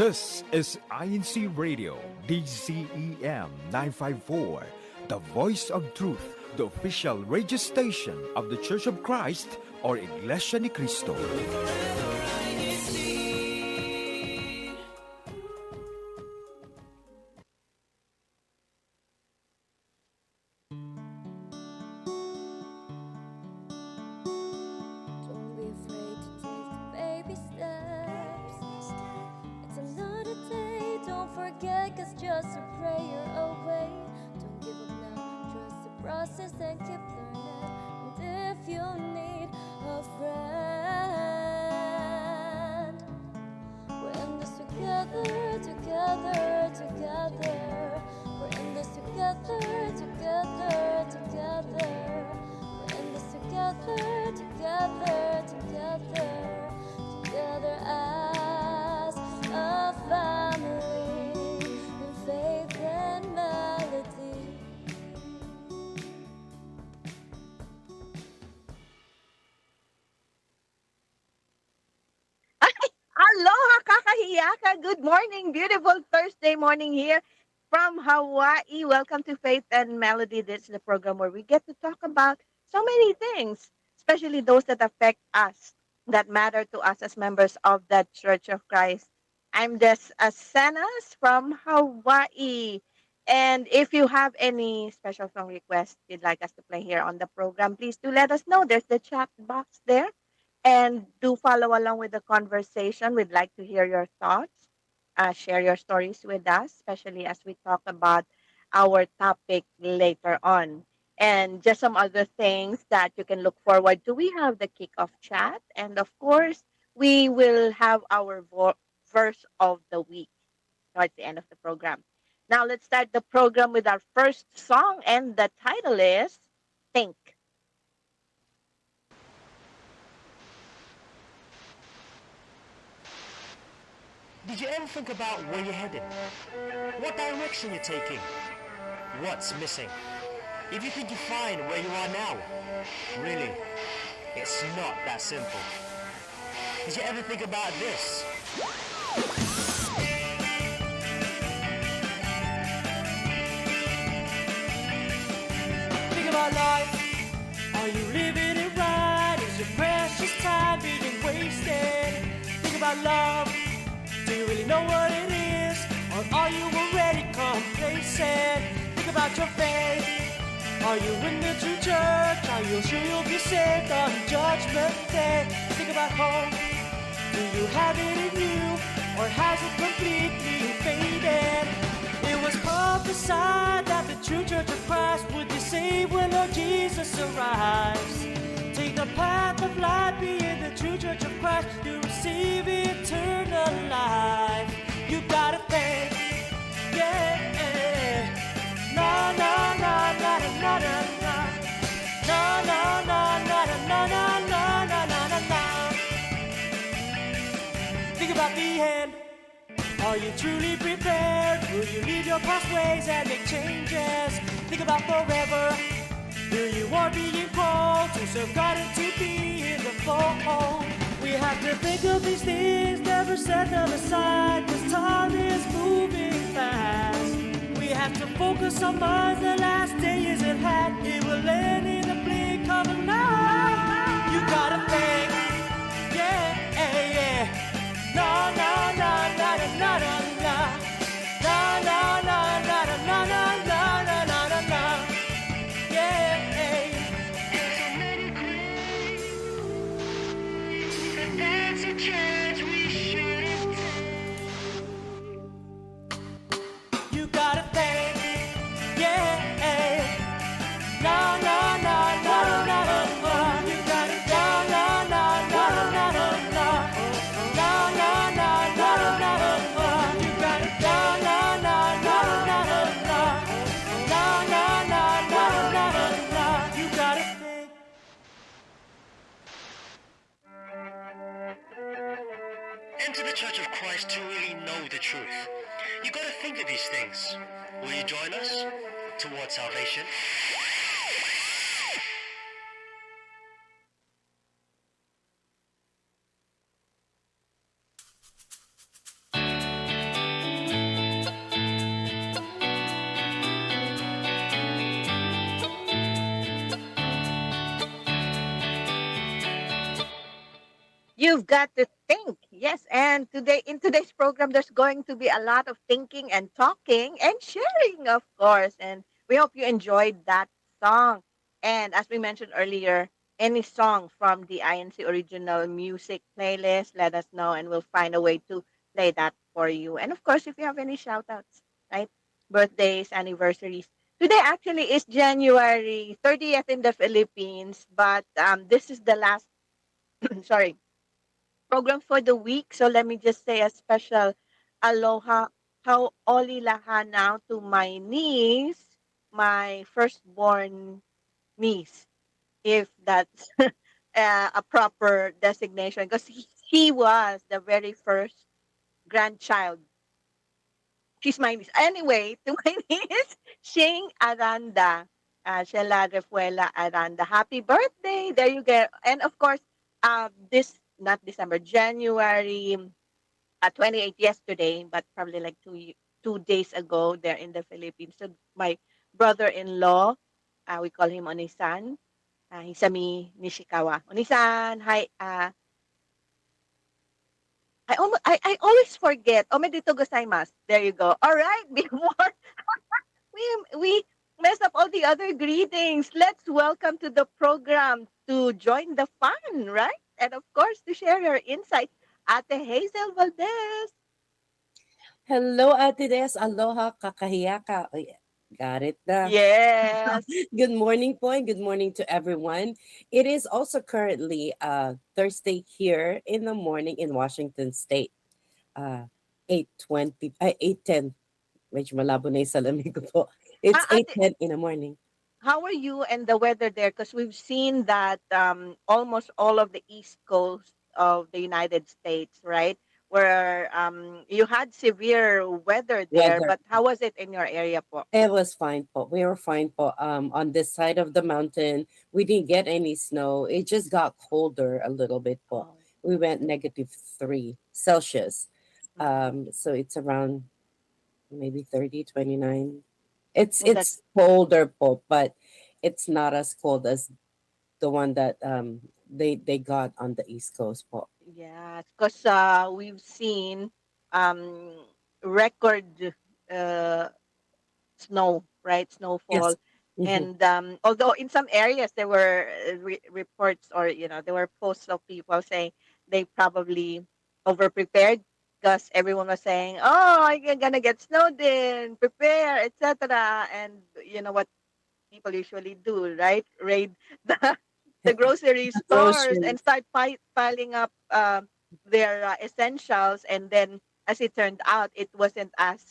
This is INCRadio, DCEM 954, the voice of truth, the official radio station of the Church of Christ or Iglesia ni Cristo. Don't be afraid to take the baby steps. It's another day, don't forget, 'cause just a prayer away. Don't give up now, trust the process and keep learning. And if you need a friend, we're in this together, together, together. We're in this together, together, together. We're in this together, together, together, together as a family in faith and melody. Aloha kakahiyaka. Good morning. Beautiful Thursday morning here from Hawaii. Welcome to Faith and Melody. This is the program where we get to talk about so many things, especially those that affect us, that matter to us as members of the Church of Christ. I'm just Senas from Hawaii. And if you have any special song requests you'd like us to play here on the program, please do let us know. There's the chat box there, and do follow along with the conversation. We'd like to hear your thoughts. Share your stories with us, especially as we talk about our topic later on. And just some other things that you can look forward to. We have the kickoff chat. And of course, we will have our verse of the week towards the end of the program. Now, let's start the program with our first song. And the title is Think. Did you ever think about where you're headed? What direction you're taking? What's missing? If you think you're fine where you are now, really, it's not that simple. Did you ever think about this? Think about life. Are you living it right? Is your precious time being wasted? Think about love. Do you really know what it is? Or are you already complacent? Think about your faith. Are you in the true church? Are you sure you'll be saved on Judgment Day? Think about hope. Do you have it in you? Or has it completely faded? It was prophesied that the true church of Christ would be saved when Lord Jesus arrives. Take the path of life, be in the true church of Christ, you receive eternal life. You gotta think, yeah. Na na na na na na na. Na na na na na na na na na na na. Think about the end. Are you truly prepared? Will you leave your past ways and make changes? Think about forever. Here you are being called to serve God and to be in the fold. We have to think of these things, never set them aside, 'cause time is moving fast. We have to focus our minds, the last day is at hand. It will end in the blink of an eye. You gotta think, yeah, yeah. Na na na na na na na na. Na na na na na na na na na na na na. Yeah. That's a chance we shouldn't take. You gotta think, yeah. Na na na na na na. You gotta na na na na na na na. Na na na na na na. You gotta na na na na na na na. Na na na na na na. You gotta think. Enter the Church of Christ to really know the truth. You gotta think of these things. Will you join us towards salvation? You've got to think. Yes, and today in today's program there's going to be a lot of thinking and talking and sharing, of course. And we hope you enjoyed that song. And as we mentioned earlier, any song from the INC original music playlist, let us know and we'll find a way to play that for you. And of course, if you have any shout outs, right? Birthdays, anniversaries. Today actually is January 30th in the Philippines, but this is the last sorry program for the week. So let me just say a special aloha how oli laha now to my niece, my firstborn niece, if that's a proper designation, because he was the very first grandchild. She's my niece. Anyway, to my niece, Shing Aranda. Sheila Refuela Aranda. Happy birthday. There you go. And of course, this, not December, January 28th yesterday, but probably like 2 days ago there in the Philippines. So my brother-in-law, we call him Onisan. Hisami Nishikawa. Onisan, hi. I always forget. Omedito gozaimasu. There you go. All right. Before we mess up all the other greetings, let's welcome to the program to join the fun, right? And of course, to share your insights, Ate Hazel Valdez. Hello, Ate Des. Aloha, kakahiyaka. Ay, got it na. Yes. Good morning po and good morning to everyone. It is also currently Thursday here in the morning in Washington State. 8:20, 8:10. Medyo malabo na yung salamin ko po. It's Ate, 8:10 in the morning. how are you and the weather there? Because we've seen that almost all of the east coast of the United States, right? Where you had severe weather there, Weather. but how was it in your area po? It was fine po. We were fine po. On this side of the mountain, we didn't get any snow. It just got colder a little bit po. Oh. We went -3 Celsius. Mhm. So it's around maybe 30, 29. Oh, that's It's colder po, but it's not as cold as the one that they got on the East Coast po. yes, because we've seen um, record uh, snow, right? Snowfall. Yes. Mm-hmm. And although in some areas there were reports or there were posts of people saying they probably over prepared because everyone was saying, "Oh, I'm gonna get snowed in, prepare, etc." And you know what people usually do, right? Raid the the grocery stores and Groceries. start piling up their essentials. And then, as it turned out, it wasn't as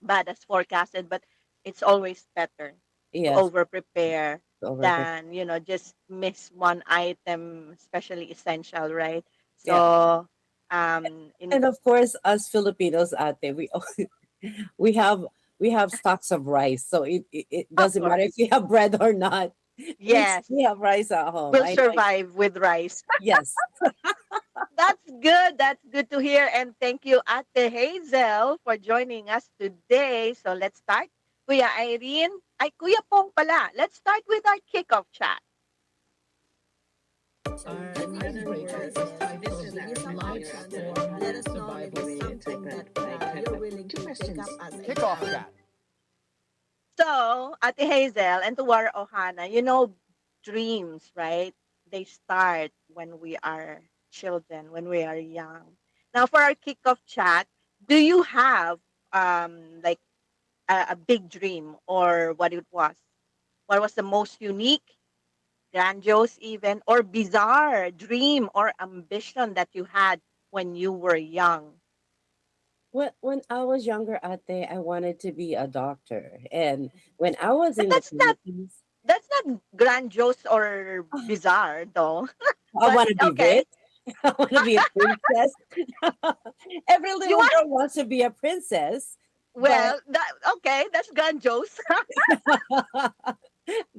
bad as forecasted, but it's always better to Yes. over prepare Over. than just miss one item, especially essential, right? Yeah. So, in And of course, us Filipinos, ate, we have we have stocks of rice, so it of doesn't matter if course, we have bread or not. yes, We have rice at home. we'll I know. survive with rice. Yes. That's good. That's good to hear. And thank you, Ate Hazel, for joining us today. So let's start. Kuya Irene. Ay, Kuya Pong pala. Let's start with our kickoff chat. Kickoff chat. So, Ate Hazel and to our Ohana, dreams, right? They start when we are children, when we are young. Now, for our kickoff chat, do you have like a big dream or what it was? What was the most unique, grandiose, even, or bizarre dream or ambition that you had when you were young? When I was younger, ate, I wanted to be a doctor, and when I was But in the Philippines, that's not grandiose or ah, bizarre though. I But want to be okay. rich. I want to be a princess. Every You little want girl wants to be a princess, but well, that okay, that's grandiose.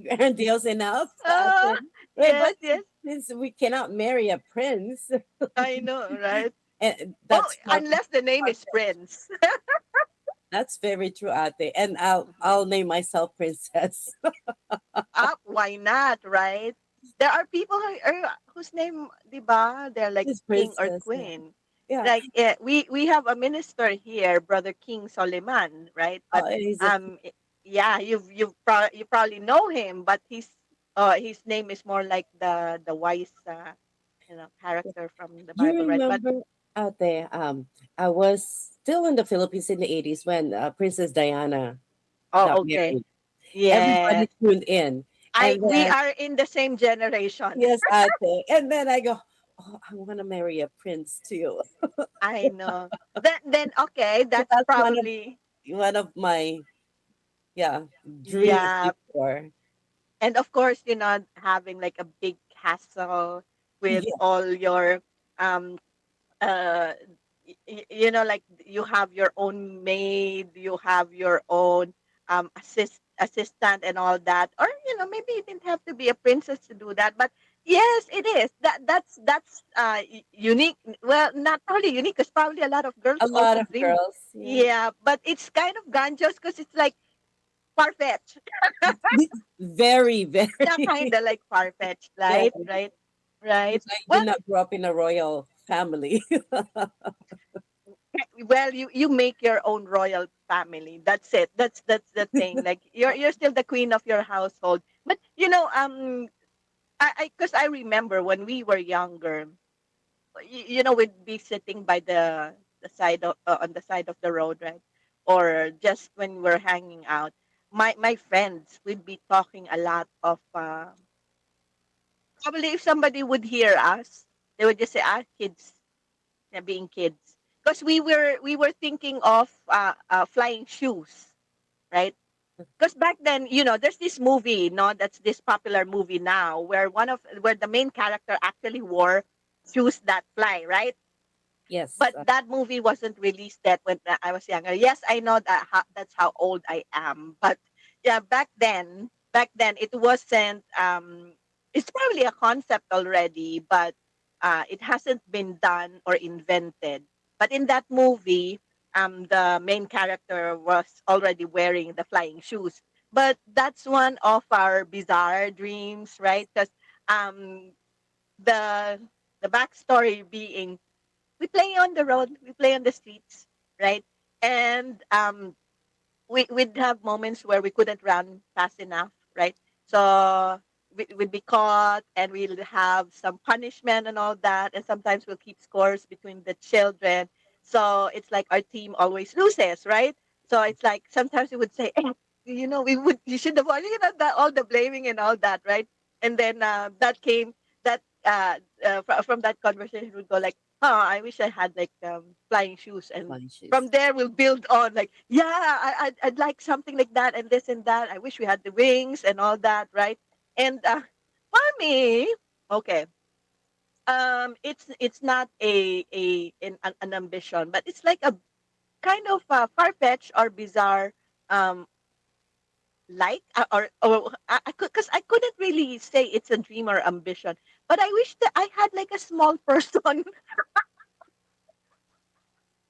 grandiose enough. uh, Wait, yes, but yes. since we cannot marry a prince, I know, right? and Oh, that's unless the name far is Prince. that's very true, ate. And I'll name myself princess. Up, why not, right? there are people whose name, di ba? They're like This king or princess, yeah. queen. Yeah. Like we have a minister here, Brother King Soliman, right? But He's a um, i- yeah, you probably know him, but his name is more like the wise character from the You Bible, right? But remember out there, I was still in the Philippines in the 80s when Princess Diana got oh, okay, married. yeah, Everybody tuned in. I And we then, are in the same generation. yes, ate. And then I go, oh, I want to marry a prince too. I know. Then okay, So that's that's probably one of my, yeah, dreams yeah. before. And of course, having like a big castle with Yeah, all your um uh like you have your own maid, you have your own assistant and all that. Or maybe it didn't have to be a princess to do that, but yes, it is. That's unique. Well, not probably unique because probably a lot of girls a lot also of dream. girls. Yeah. Yeah, but it's kind of grandiose because it's like far-fetched. Very, Yeah, very. kind of like far-fetched, Yeah. right. I did Well, not grow up in a royal family. you make your own royal family. That's it. That's the thing. Like you're still the queen of your household. But I because I remember when we were younger, we'd be sitting by the side of on the side of the road, right? Or just when we're hanging out, my friends would be talking a lot of probably if somebody would hear us, they would just say, kids, yeah, being kids. Because we were thinking of flying shoes, right? Because back then, there's this movie, no, that's this popular movie now, where the main character actually wore shoes that fly, right? Yes. But that movie wasn't released yet when I was younger. Yes, I know that's how old I am. But yeah, back then it wasn't. It's probably a concept already, but it hasn't been done or invented. But in that movie, the main character was already wearing the flying shoes. But that's one of our bizarre dreams, right? Because um, the the backstory being we play on the road, we play on the streets, right? And we'd have moments where we couldn't run fast enough, right? So we'd be caught and we'll have some punishment and all that. And sometimes we'll keep scores between the children. So it's like our team always loses, right? So it's like sometimes we would say, you should have won, all the blaming and all that, right? And then that from that conversation would go like, I wish I had like flying shoes. And from Lunches. there we'll build on like, yeah, I'd like something like that and this and that. I wish we had the wings and all that, right? And for me, okay, it's not an ambition, but it's like a kind of far-fetched or bizarre um like or I could because I couldn't really say it's a dream or ambition, but I wish that I had like a small person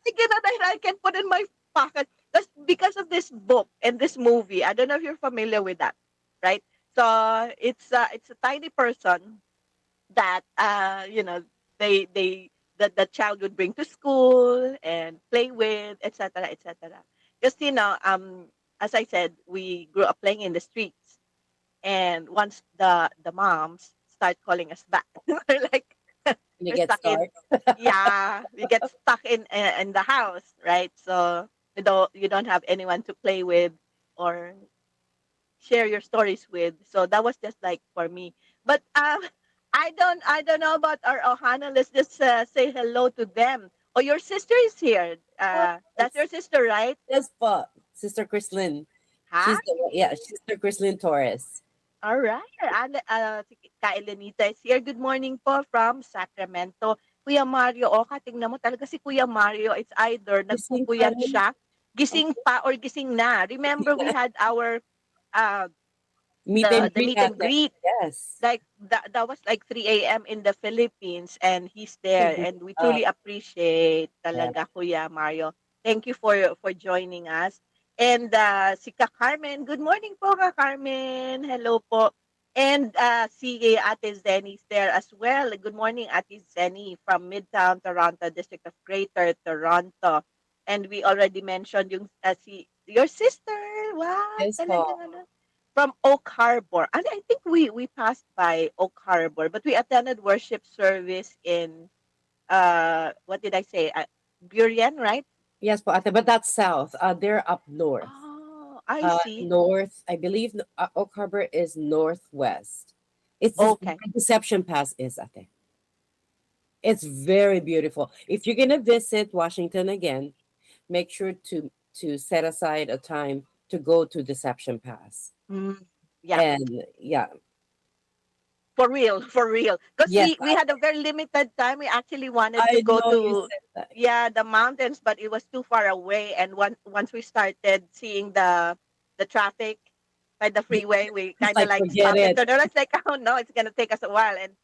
that I can put in my pocket. That's because of this book and this movie. I don't know if you're familiar with that, right? So it's a tiny person that the child would bring to school and play with, etc., etc. Because as I said, we grew up playing in the streets, and once the moms start calling us back, we're like You we're get stuck in started. yeah, we get stuck in the house, right? So you don't have anyone to play with or share your stories with. So that was just like for me. But I don't know about our Ohana. Let's just say hello to them. Oh, your sister is here. That's your Yes, sister, right? yes, but Sister Chrislyn. Hi. Yeah, Sister Chrislyn Torres. All right. Si Ka Elenita is here. Good morning po from Sacramento. Kuya Mario, tingnan mo talaga si Kuya Mario. It's either Gising pa nagpupuyat rin. siya, gising pa, or gising na. Remember, we had our uh, Meet and the greet meet and natin. greet. Yes. Like that was like 3 a.m. in the Philippines, and he's there, Figure and we out. truly appreciate Yeah. talaga Kuya Mario. Thank you for joining us. And si Ka Carmen, good morning po Ka Carmen. Hello po. And si Ate Zenny's there as well. Good morning, Ate Zenny from Midtown Toronto, District of Greater Toronto. And we already mentioned yung your sister. Wow, Yes po. talagang ano. From Oak Harbor. And I think we passed by Oak Harbor, but we attended worship service in what did I say? Burien, right? Yes po, ate. But that's south. They're up north. Oh, I see. North, I believe Oak Harbor is northwest. It's just Okay. where Deception Pass is, ate. It's very beautiful. If you're gonna visit Washington again, make sure to set aside a time to go to Deception Pass. Mm, yeah. And yeah, For real, for real. Because yes, we had a very limited time. We actually wanted to I go know you to said that. the mountains, but it was too far away. And once we started seeing the traffic by the freeway, we It's kind of like like forget stopped and it. turned around. It's like, oh no, it's gonna take us a while, and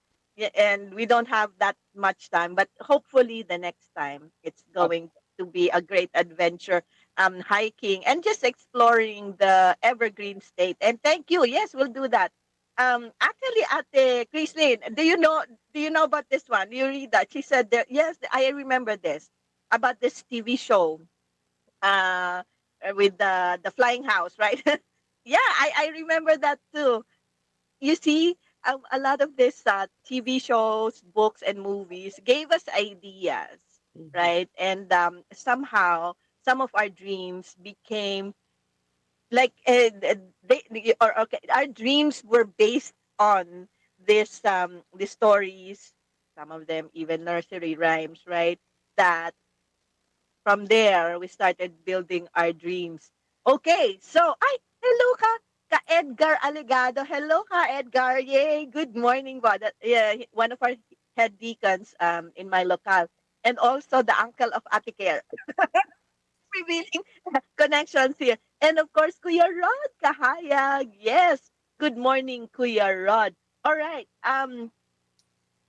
and we don't have that much time. But hopefully, the next time it's Okay. going to be a great adventure. Hiking and just exploring the evergreen state. And thank you. Yes, we'll do that. Actually, Ate Christine, do you know about this one? You read that? She said that yes, I remember this about this TV show uh with the flying house, right? Yeah, I remember that too. You see, a lot of these TV shows, books, and movies gave us ideas, Mhm. right? And somehow some of our dreams became like or okay, our dreams were based on this these stories, some of them even nursery rhymes, right? That from there we started building our dreams. Okay, so hello ka Edgar Alegado. Hello ka Edgar. Yay, good morning ba. That, yeah, one of our head deacons in my locale, and also the uncle of Ate Care. Revealing connections here. And of course, Kuya Rod Kahayag. Yes. Good morning, Kuya Rod. All right.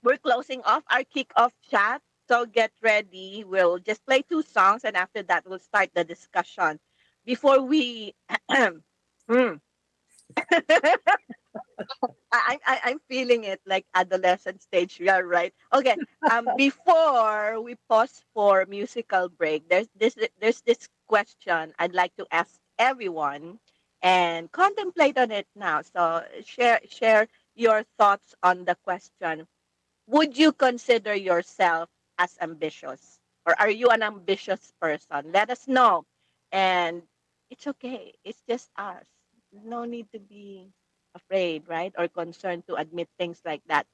We're closing off our kick-off chat. So get ready. We'll just play two songs, and after that, we'll start the discussion. Before we hmm. I'm feeling it like adolescent stage. Yeah, right. Okay. Before we pause for musical break, there's this question I'd like to ask everyone, and contemplate on it now. So share your thoughts on the question. Would you consider yourself as ambitious, or are you an ambitious person? Let us know. And it's okay. It's just us. No need to be afraid, right? Or concerned to admit things like that.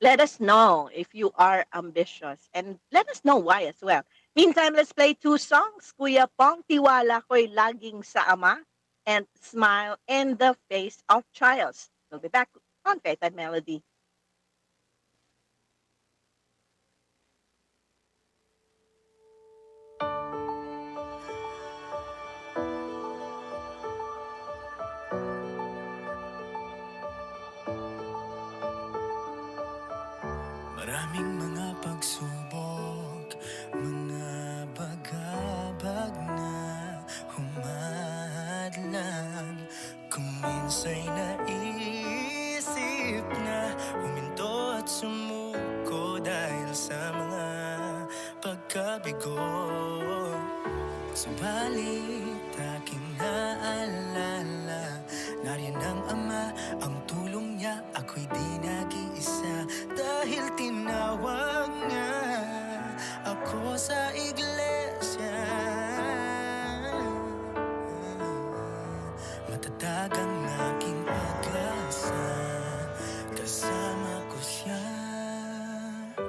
Let us know if you are ambitious, and let us know why as well. Meantime, let's play two songs. Kuya Pong, Tiwala Ko'y Laging sa Ama, and Smile in the Face of Trials. We'll be back on Faith and Melody. Maraming mga pagsubok, mga bagabag na humadlang. Kung minsa'y naisip na huminto at sumuko dahil sa mga pagkabigo. Subalit aking naalala, nariyan ang Ama, ang tulong niya, ako'y di nag-iisa. Dahil tinawag niya ako sa iglesia. Matatag ang aking pag-asa, kasama ko siya.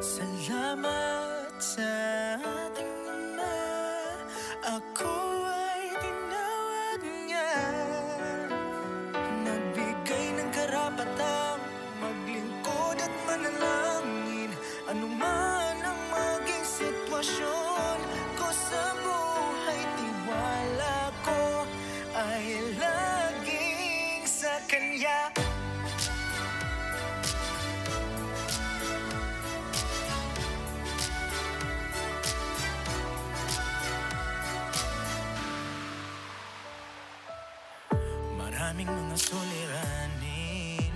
Salamat sa ating Ama, ako ay tinawag niya. Nagbigay ng karapatang maglingkod at manalangin, anuman ang maging sitwasyon ko sa buhay. Tiwala ko ay laging sa Kanya. Maraming mga suliranin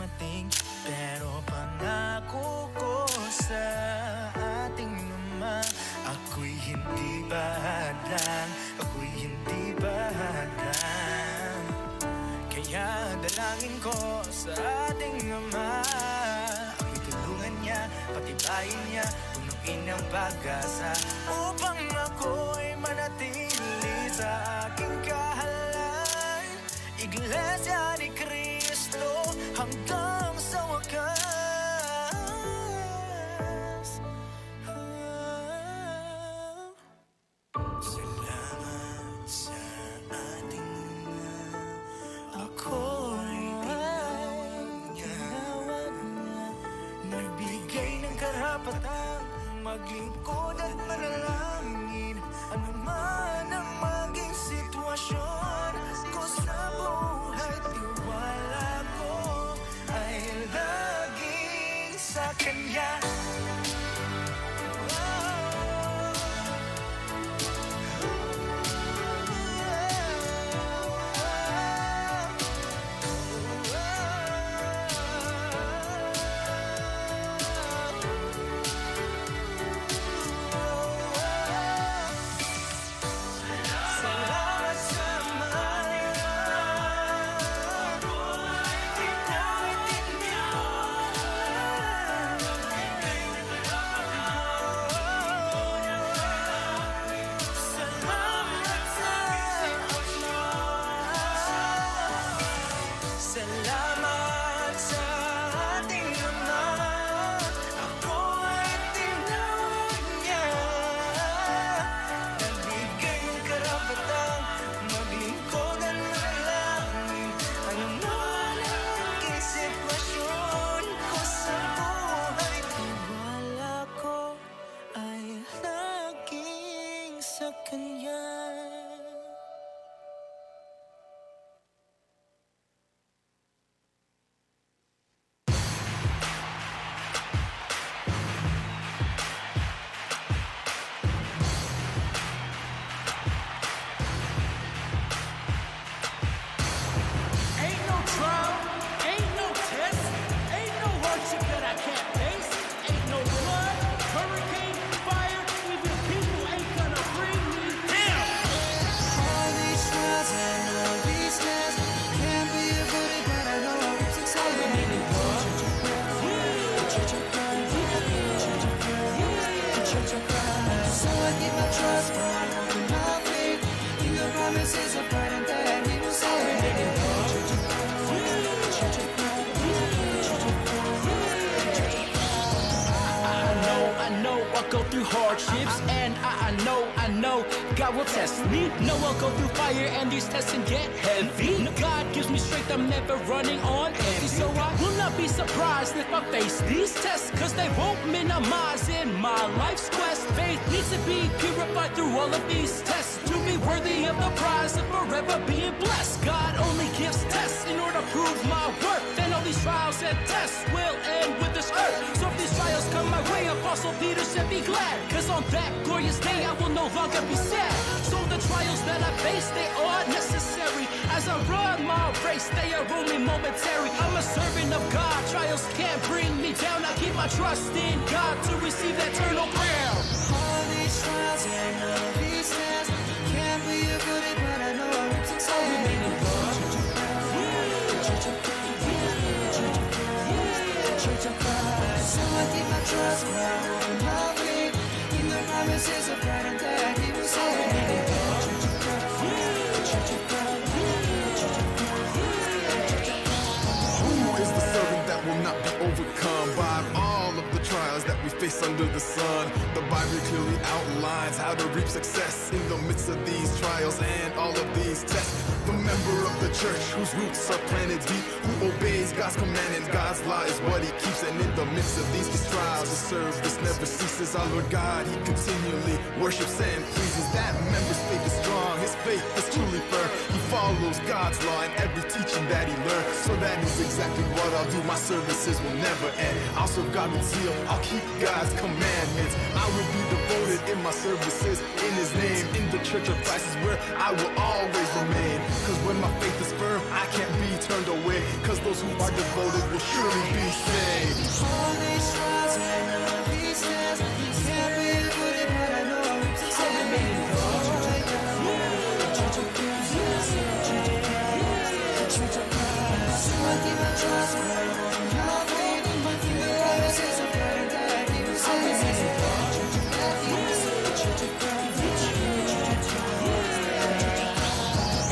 dumating. Pero pangako ko sa ating Ama, ako'y hindi bahadlang, ako'y hindi bahadlang. Kaya dalangin ko sa ating Ama, ako'y tulungan niya, patibayin niya, punuin ang pag-asa, upang ako'y manatili sa aking kahalan. Iglesia ni Cristo hanggang sa wakas. Salamat sa ating Ama, ako'y tinawag niya. Nagbigay ng karapatang maglingkod at manalangin, ano man ang maging sitwasyon ko sa buhay. Tiwala ko ay laging sa Kanya. Salamat sa salamat sa ating Ama, ako ay tinawag niya. Nagbigay ng karapatang maglingkod at manalangin, ano man ang maging sitwasyon ko sa buhay. Tiwala ko ay laging sa Kanya. Ain't no trial, ain't no test, ain't no hardship that I can't face. Ain't no blood, hurricane, fire, even people ain't gonna bring me down. All these trials and all these tests can't be avoided, but I know I'll reach success. So I keep my trust, but I open my faith in the promises of God and that He will save. I know I'll go through hardships, and I know God will test me. No, I'll go through fire and these tests can get heavy. No, God gives me strength, I'm never running on empty. So I will not be surprised if I face these tests, cause they won't minimize in my life's quest. Faith needs to be purified through all of these tests to be worthy of the prize of forever being blessed. God only gives tests in order to prove my worth, and all these trials and tests will end with this earth. So if these trials come my way, Apostle Peter said be glad, cause on that glorious day I will no longer be sad. So the trials that I face, they are necessary. As I run my race, they are only momentary. I'm a servant of God, trials can't bring me down. I keep my trust in God to receive that eternal crown. All these trials and all these tests can't be avoided, but I know I'll reach success. So I keep my trust, but I open my faith in the promises of God and that He will save. Who is the servant that will not be overcome by all of the trials that we face under the sun? The Bible clearly outlines how to reap success in the midst of these trials and all of these tests. The member of the church whose roots are planted deep, who obeys God's command and God's law is what he keeps. And in the midst of these trials, his service never ceases. Our Lord God, he continually worships and pleases. That member's faith is strong, his faith is truly firm. He follows God's law and every teaching that he learned. So that is exactly what I'll do. My services will never end. I'll serve God with zeal, I'll keep God God's commandments. I will be devoted in my services in his name. In the church of Christ is where I will always remain. Cause when my faith is firm, I can't be turned away. Cause those who are devoted will surely be saved. All these trials and all these tests, can't be avoided, but I know I'm remain loyal. The Church of Christ, the Church of Christ. So I keep my trust, my faith, and my promises of God and that I keep saying. The Church of Christ,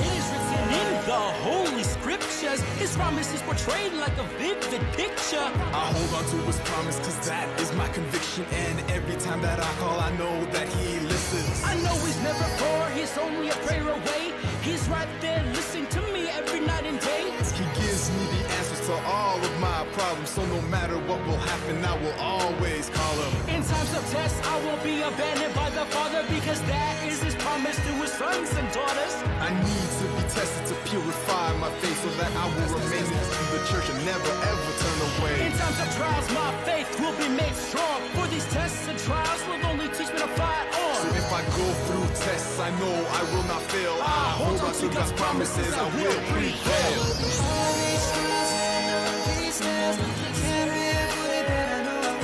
It is written in the Holy Scriptures. His promise is portrayed like a vivid picture. I hold on to his promise cause that is my conviction. And every time that I call, I know that he listens. I know he's never far, he's only a prayer away. He's right there listening to me every night and day. He gives me the answers to all of my problems. So no matter what will happen, I will always call him. In times of test, I won't be abandoned by the Father, because that is his promise to his sons and daughters. I need to be tested to purify my faith so that I will remain in the church and never ever turn away. In times of trials, my faith will be made strong. For these tests and trials will only teach me to fight on. So if I go through tests, I know I will not fail. I hold on to God's promises, I will prevail. all these trials and all these tests, can't be avoided, but I know I'm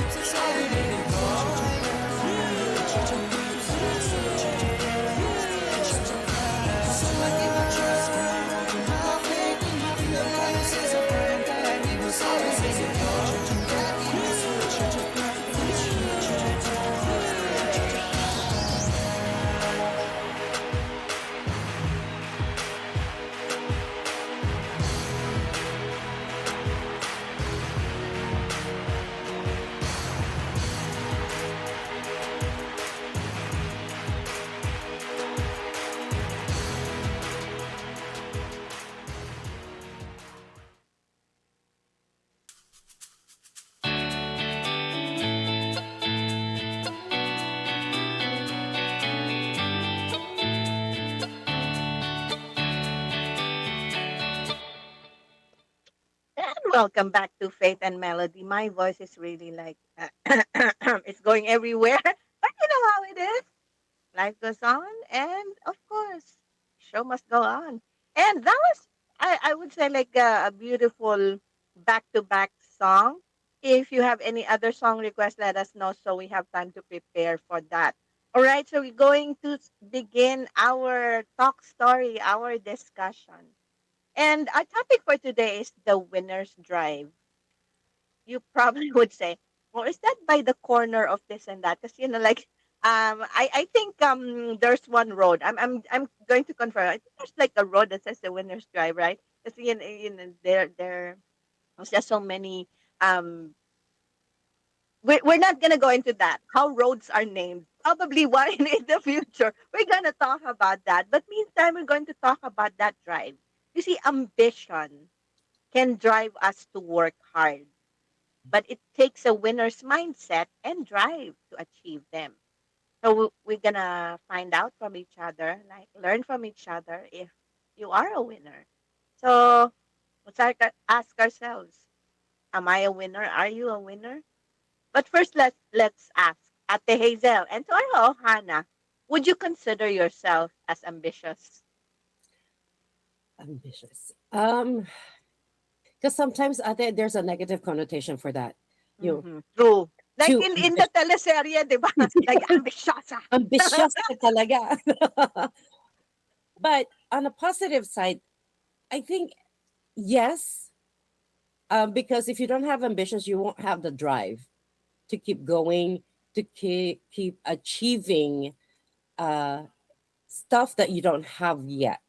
remain loyal. The Church of Christ, the Church of Christ. So I keep my trust, my faith, and my promises of God and that I keep saying. The Church of Christ. And welcome back to Faith and Melody. My voice is really like it's going everywhere, but you know how it is. Life goes on, and of course, show must go on. And that was, I would say, like a beautiful back-to-back song. If you have any other song requests, let us know so we have time to prepare for that. All right, so we're going to begin our talk story, our discussion. And our topic for today is the winner's drive. You probably would say, well, is that by the corner of this and that? Because, like, I think there's one road. I'm going to confirm. I think there's like a road that says the winner's drive, right? Because, there's just so many, we're not going to go into that, how roads are named. Probably one in the future. We're going to talk about that. But meantime, we're going to talk about that drive. You see, ambition can drive us to work hard, but it takes a winner's mindset and drive to achieve them. So we're going to find out from each other, like learn from each other if you are a winner. So ask ourselves, am I a winner? Are you a winner? But first, let's ask Ate Hazel and to our Hannah, would you consider yourself as ambitious? Ambitious. Because sometimes there's a negative connotation for that. You know, True. Like too in the teleserye, di ba? Like ambisyosa. ambitious ka talaga. But on the positive side, I think yes, because if you don't have ambitions, you won't have the drive to keep going, to keep achieving stuff that you don't have yet.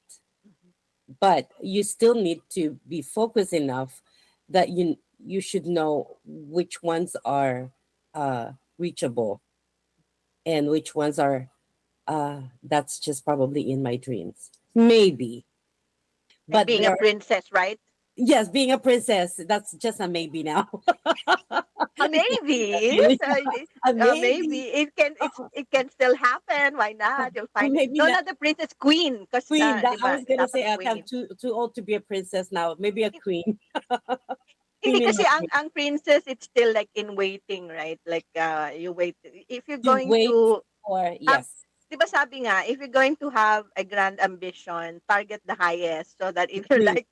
But you still need to be focused enough that you should know which ones are reachable and which ones are that's just probably in my dreams. Maybe. But being there a princess, right? yes, being a princess, that's just a maybe now. Maybe. A maybe. Maybe it can still happen. Why not? You'll find Maybe no, not. not the princess, queen. Because Queen. That, I was gonna dapat say I'm queen. too old to be a princess now. Maybe a queen. Hindi Really kasi not ang princess, it's still like in waiting, right? Like, you wait. If you're to going wait to for, have, yes, di ba sabi nga, if you're going to have a grand ambition, target the highest so that if you're please like,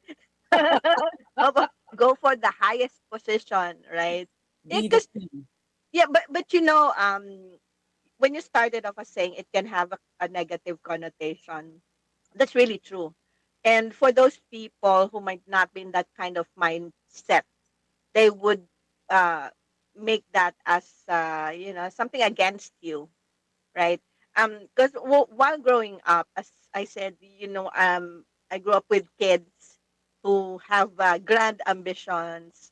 go for the highest position, right? be the Because, queen. yeah, but you know, when you started off as saying it can have a negative connotation, that's really true. And for those people who might not be in that kind of mindset, they would uh, make that as something against you, right? Because while growing up, as I said, I grew up with kids who have grand ambitions.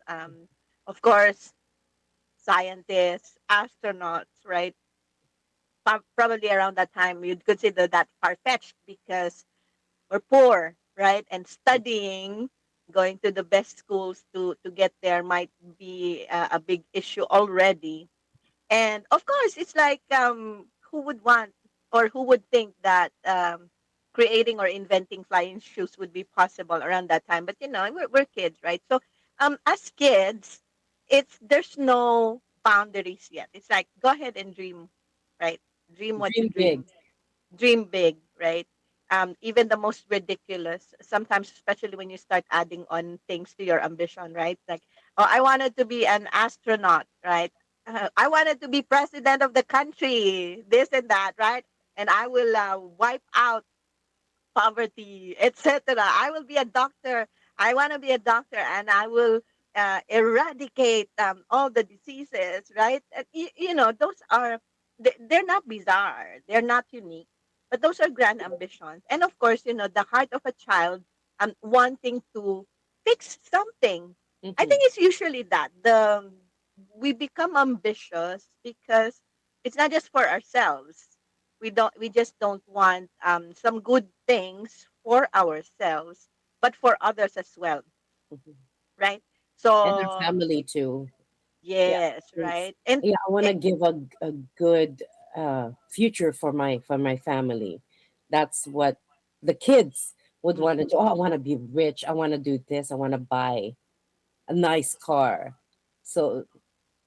Of course, scientists, astronauts, right? Probably around that time, you'd consider that far fetched because we're poor, right? And studying, going to the best schools to get there might be a big issue already. And of course, it's like, who would want or who would think that creating or inventing flying shoes would be possible around that time? But we're kids, right? So as kids, there's no boundaries yet. It's like go ahead and dream, right? Dream what you Dream big. dream big, right? Even the most ridiculous, sometimes, especially when you start adding on things to your ambition, right? Like, oh, I wanted to be an astronaut, right? I wanted to be president of the country, this and that, right? And I will wipe out poverty, etc. I will be a doctor. I want to be a doctor, and I will eradicate all the diseases, right? And, those are they're not bizarre. They're not unique, but those are grand ambitions. And of course, the heart of a child wanting to fix something. I Hmm. think it's usually that the we become ambitious because it's not just for ourselves. We just don't want some good things for ourselves, but for others as well, Hmm. right? And our So family too. Yeah. yes, It's, right. And yeah, I want eh, to give a good future for my family. That's what the kids would want to mhm. do. Oh, I want to be rich. I want to do this. I want to buy a nice car. So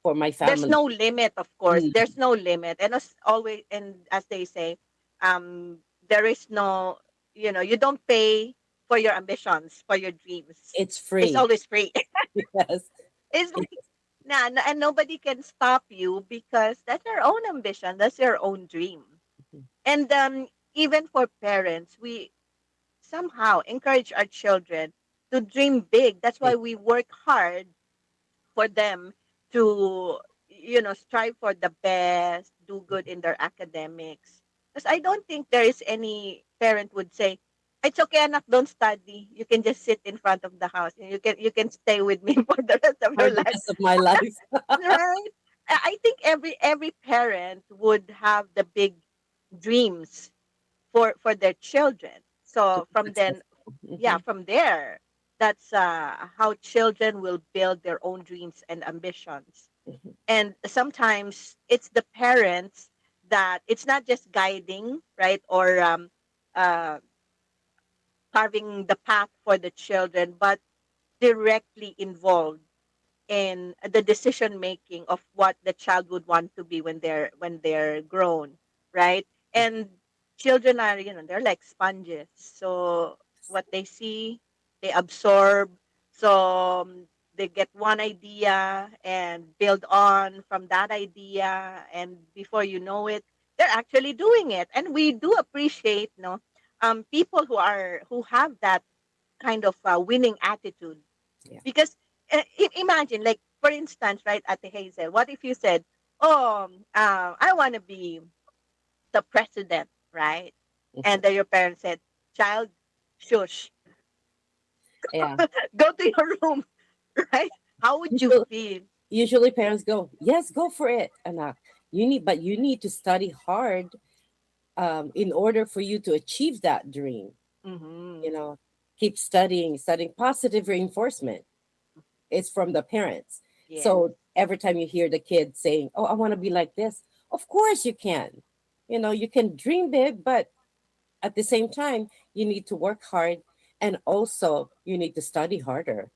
for my There's family. no limit, of course. Mm, There's no limit, and as always, and as they say, there is no, you don't pay for your ambitions, for your dreams. it's It's free. always free. Yes. It's It, like, nah, and nobody can stop you because that's your own ambition. That's your own dream. And even for parents, we somehow encourage our children to dream big. That's why it, we work hard for them to, strive for the best, do good in their academics. Because I don't think there is any parent would say, it's okay, anak, don't study. You can just sit in front of the house and you can stay with me for the rest of for your the life. rest of my life. Right? I think every parent would have the big dreams for their children. To So be from then, successful. yeah, Hmm. from there, that's how children will build their own dreams and ambitions. And sometimes it's the parents that it's not just guiding, right, or uh, carving the path for the children, but directly involved in the decision making of what the child would want to be when they're grown, right? And children are, they're like sponges. So what they see, they absorb. So they get one idea and build on from that idea, and before you know it, they're actually doing it. And we do appreciate, no, people who have that kind of winning attitude, Yeah. because imagine, like, for instance, right, at the Hazel, what if you said, oh, I want to be the president, right? And Mhm. then your parents said, child, shush, Yeah. go to your room, right? How would you Usually, feel? usually parents go, yes, go for it, anak. But you need to study hard in order for you to achieve that dream. Mm-hmm. You know, keep studying positive reinforcement. It's from the parents. Yes. So every time you hear the kid saying, oh, I want to be like this, of course you can. You can dream big, but at the same time, you need to work hard, and also you need to study harder.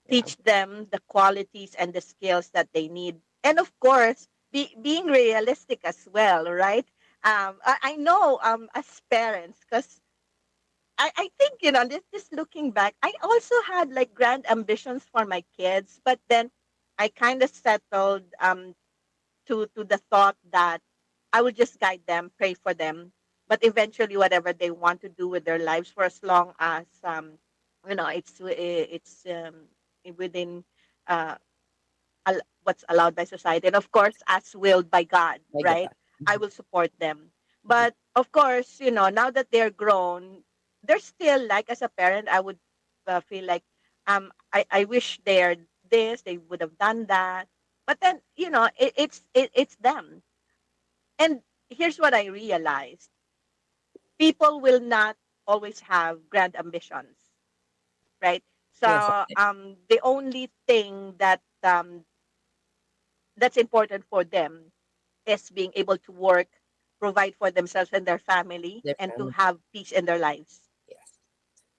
Yeah. teach them the qualities and the skills that they need. And of course, being realistic as well, right? I know as parents, because I think, just looking back, I also had like grand ambitions for my kids, but then I kind of settled to the thought that I would just guide them, pray for them, but eventually whatever they want to do with their lives, for as long as it's within uh, what's allowed by society, and of course as willed by God, I get right? that. I will support them. But of course, now that they're grown, they're still like, as a parent, I would feel like I wish they're this, they would have done that. But then, it's them. And here's what I realized: people will not always have grand ambitions, right? Yes, So ate. the only thing that's important for them is being able to work, provide for themselves and their family, Their and to family. have peace in their lives. Yes.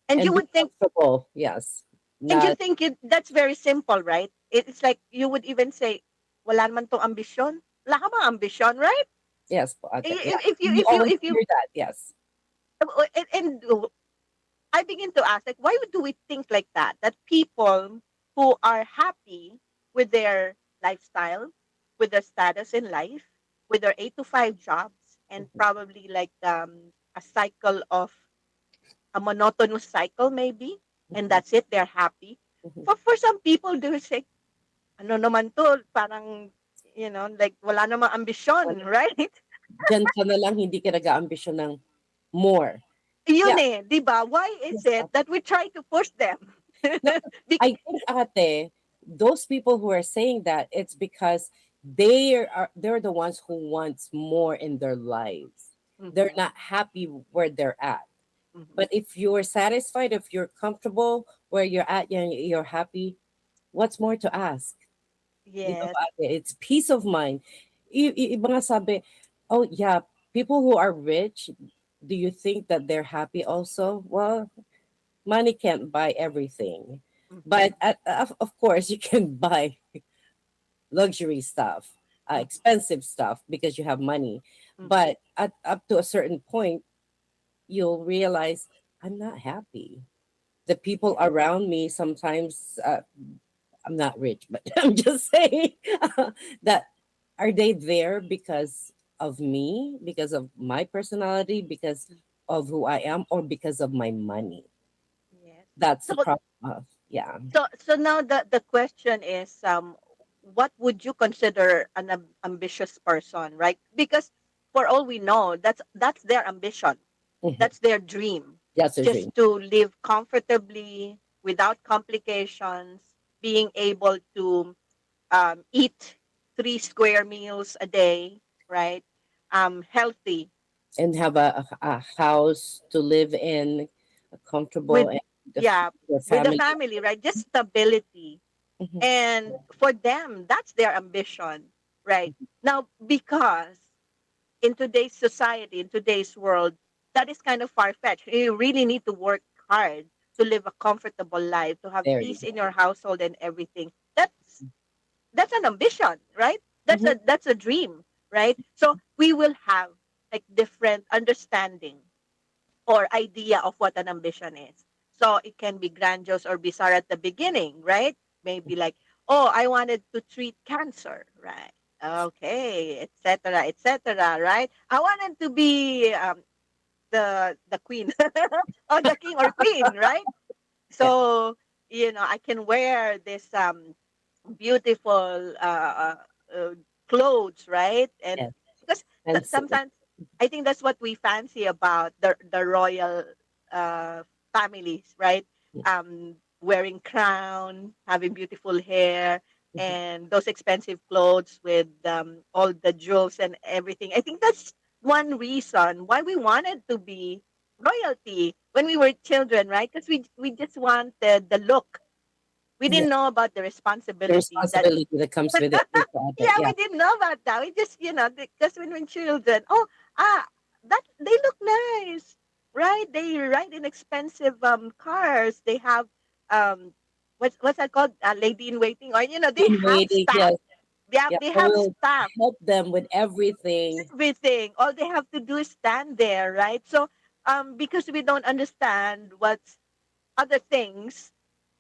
And you And be would think, comfortable. Yes. Not, that's very simple, right? It's like you would even say, wala naman tong ambisyon. Wala ka bang ambisyon, right? yes, po, ate. Yeah. If you, You if you, always if you, hear that. Yes. and I begin to ask, like, why do we think like that? That people who are happy with their lifestyle, with their status in life, with their 8 to 5 jobs, and probably like a cycle of a monotonous cycle, maybe, and Mhm, that's it. They're happy. mhm. For some people, they will say, ano naman to? Parang, like wala namang ambisyon, right? Diyan ka na lang, hindi ka nag-aambisyon ng more. Yun Yeah. eh, di ba? Why is Yes, it that we try to push them? no, Be- I think, ate, those people who are saying that, it's because they're the ones who wants more in their lives. They're Mhm, not happy where they're at. mhm. But if you're satisfied, if you're comfortable where you're at, you're happy, what's more to ask? Di ba Yes. ba, ate? It's peace of mind. Iba nga sabi, oh yeah, people who are rich, do you think that they're happy also? Well, money can't buy everything, but Mhm, of course you can buy luxury stuff, mhm, expensive stuff because you have money. mhm. But up to a certain point, you'll realize I'm not happy. The people Yeah. around me sometimes, I'm not rich, but I'm just saying that, are they there because of me, because of my personality, because of who I am, or because of my money? Yes. That's the So problem of, yeah. so now the question is, what would you consider an ambitious person, right? Because for all we know, that's their ambition. Mhm. That's their dream. That's a dream. Just to live comfortably without complications, being able to eat 3 square meals a day, right? Healthy, And have a house to live in, comfortable, with and yeah, the with the family. family, right? Just stability. Mhm. And for them, that's their ambition, right? Now, because in today's society, in today's world, that is kind of far fetched. You really need to work hard to live a comfortable life, to have There you peace in go. your household and everything. That's an ambition, right? That's Mhm. a dream, right? So we will have like different understanding or idea of what an ambition is. So it can be grandiose or bizarre at the beginning, right? Maybe like, oh, I wanted to treat cancer, right? Okay, etc., etc., right? I wanted to be the queen or the king or queen, right? Yeah. So I can wear this beautiful clothes, right? And Yes. because Expensive. sometimes I think that's what we fancy about the royal uh, families, right? Wearing crown, having beautiful hair, Mhm. and those expensive clothes with all the jewels and everything. I think that's one reason why we wanted to be royalty when we were children, right? Because we just wanted the look. We Yeah. didn't know about the The responsibility that responsibility that comes with it. With all that. yeah, Yeah. we didn't know about that. We just, because when we're children, oh, that they look nice, right? They ride in expensive cars. They have um what's that called? Lady in waiting, or they In have waiting, staff. yes. Yeah, Yeah, they I have will staff. help them with everything. Everything. All they have to do is stand there, right? So, because we don't understand what's other things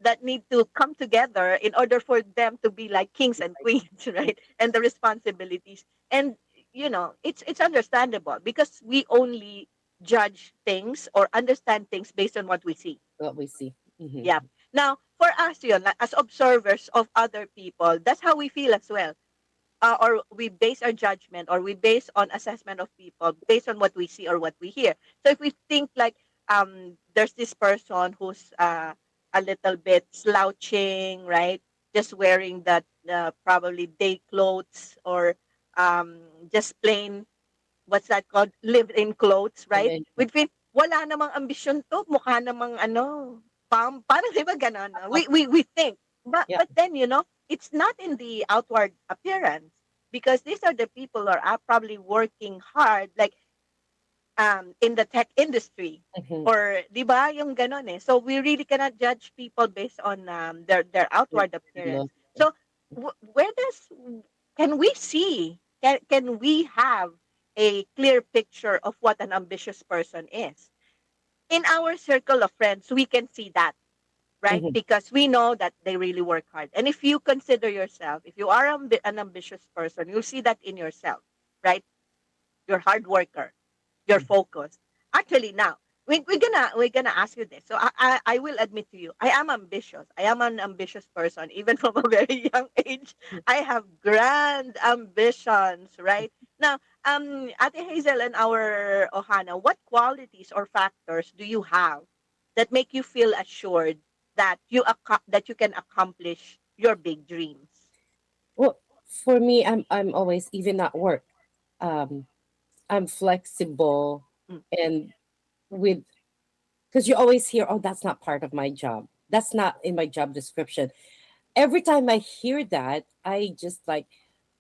that need to come together in order for them to be like kings and queens, right? And the responsibilities. And it's understandable because we only judge things or understand things based on what we see. What we see. Yeah. Now, for us, as observers of other people, that's how we feel as well. Or we base our judgment, or we base on assessment of people based on what we see or what we hear. So if we think like there's this person who's a little bit slouching, right? Just wearing that probably day clothes, or just plain, what's that called? Live-in clothes, And right? then, With feel, wala namang ambisyon to, mukha namang parang di ba ganon? We think. But yeah. but then, it's not in the outward appearance, because these are the people who are probably working hard, like in the tech industry, Mhm. or di ba yung ganon eh. So we really cannot judge people based on their Look, outward appearance. look. So where does can we see, can we have a clear picture of what an ambitious person is? In our circle of friends, we can see that, right? Mhm. Because we know that they really work hard. And if you consider yourself, if you are an ambitious person, you'll see that in yourself, right? You're a hard worker, you're focused. Actually, now we're gonna ask you this. So I will admit to you, I am ambitious. I am an ambitious person, even from a very young age. I have grand ambitions, right? Now, Ate Hazel and our Ohana, what qualities or factors do you have that make you feel assured that that you can accomplish your big dreams? Well, for me, I'm always, even at work, um, I'm flexible, Mm. and with, because you always hear, oh, that's not part of my job. That's not in my job description. Every time I hear that, I just like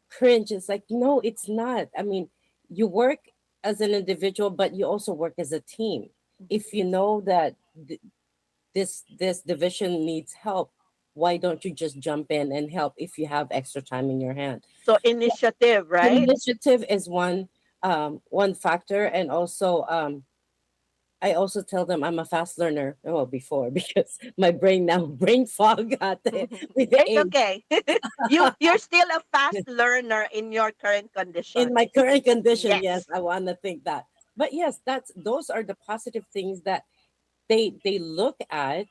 cringe. It's like, no, it's not. I mean, you work as an individual, but you also work as a team. If you know that this division needs help, why don't you just jump in and help if you have extra time in your hand? So initiative, right? Initiative is one factor, and also I also tell them I'm a fast learner. Oh, before, because my brain now brain fog at with the It's age. okay. You're still a fast learner in your current In condition. my current condition, yes, Yes. I want to think that. But yes, that's those are the positive things that they look at.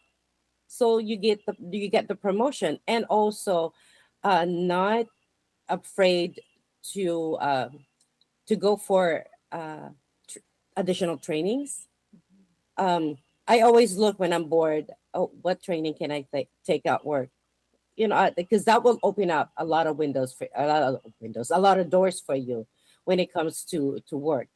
So you get the promotion, and also not afraid to uh, to go for tr- additional trainings. I always look when I'm bored. Oh, what training can I take out work? Because that will open up a lot of a lot of doors for you when it comes to work.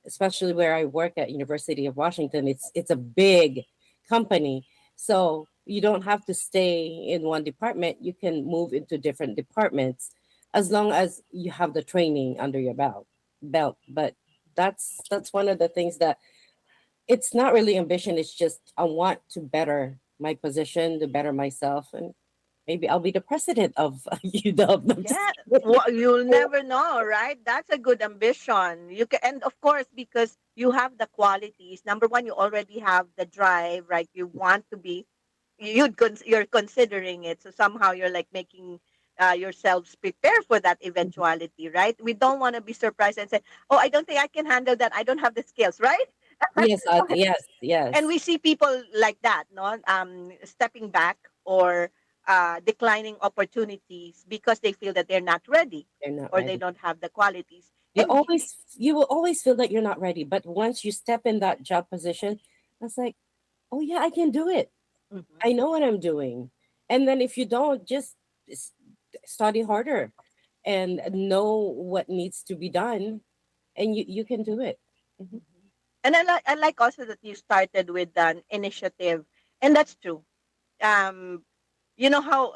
Especially where I work at University of Washington, it's a big company, so you don't have to stay in one department. You can move into different departments as long as you have the training under your belt. But that's one of the things that, it's not really ambition. It's just I want to better my position, to better myself, and maybe I'll be the president of UW. I'm just Yeah. kidding. Well, you'll never know, right? That's a good ambition. You can, and of course, because you have the qualities. Number one, you already have the drive, right? You want to be, you're considering it. So somehow you're like making yourselves prepare for that eventuality, right? We don't want to be surprised and say, "Oh, I don't think I can handle that. I don't have the skills," right? Yes, yes, And yes. we see people like that, no, stepping back, or declining opportunities because they feel that they're not ready, They're not or they ready. don't have the qualities. And You will always feel that you're not ready, but once you step in that job position, it's like, oh yeah, I can do it. Mhm. I know what I'm doing. And then if you don't, just s- study harder and know what needs to be done, and you can do it. Mhm. And I like also that you started with an initiative, and that's true. Um, you know how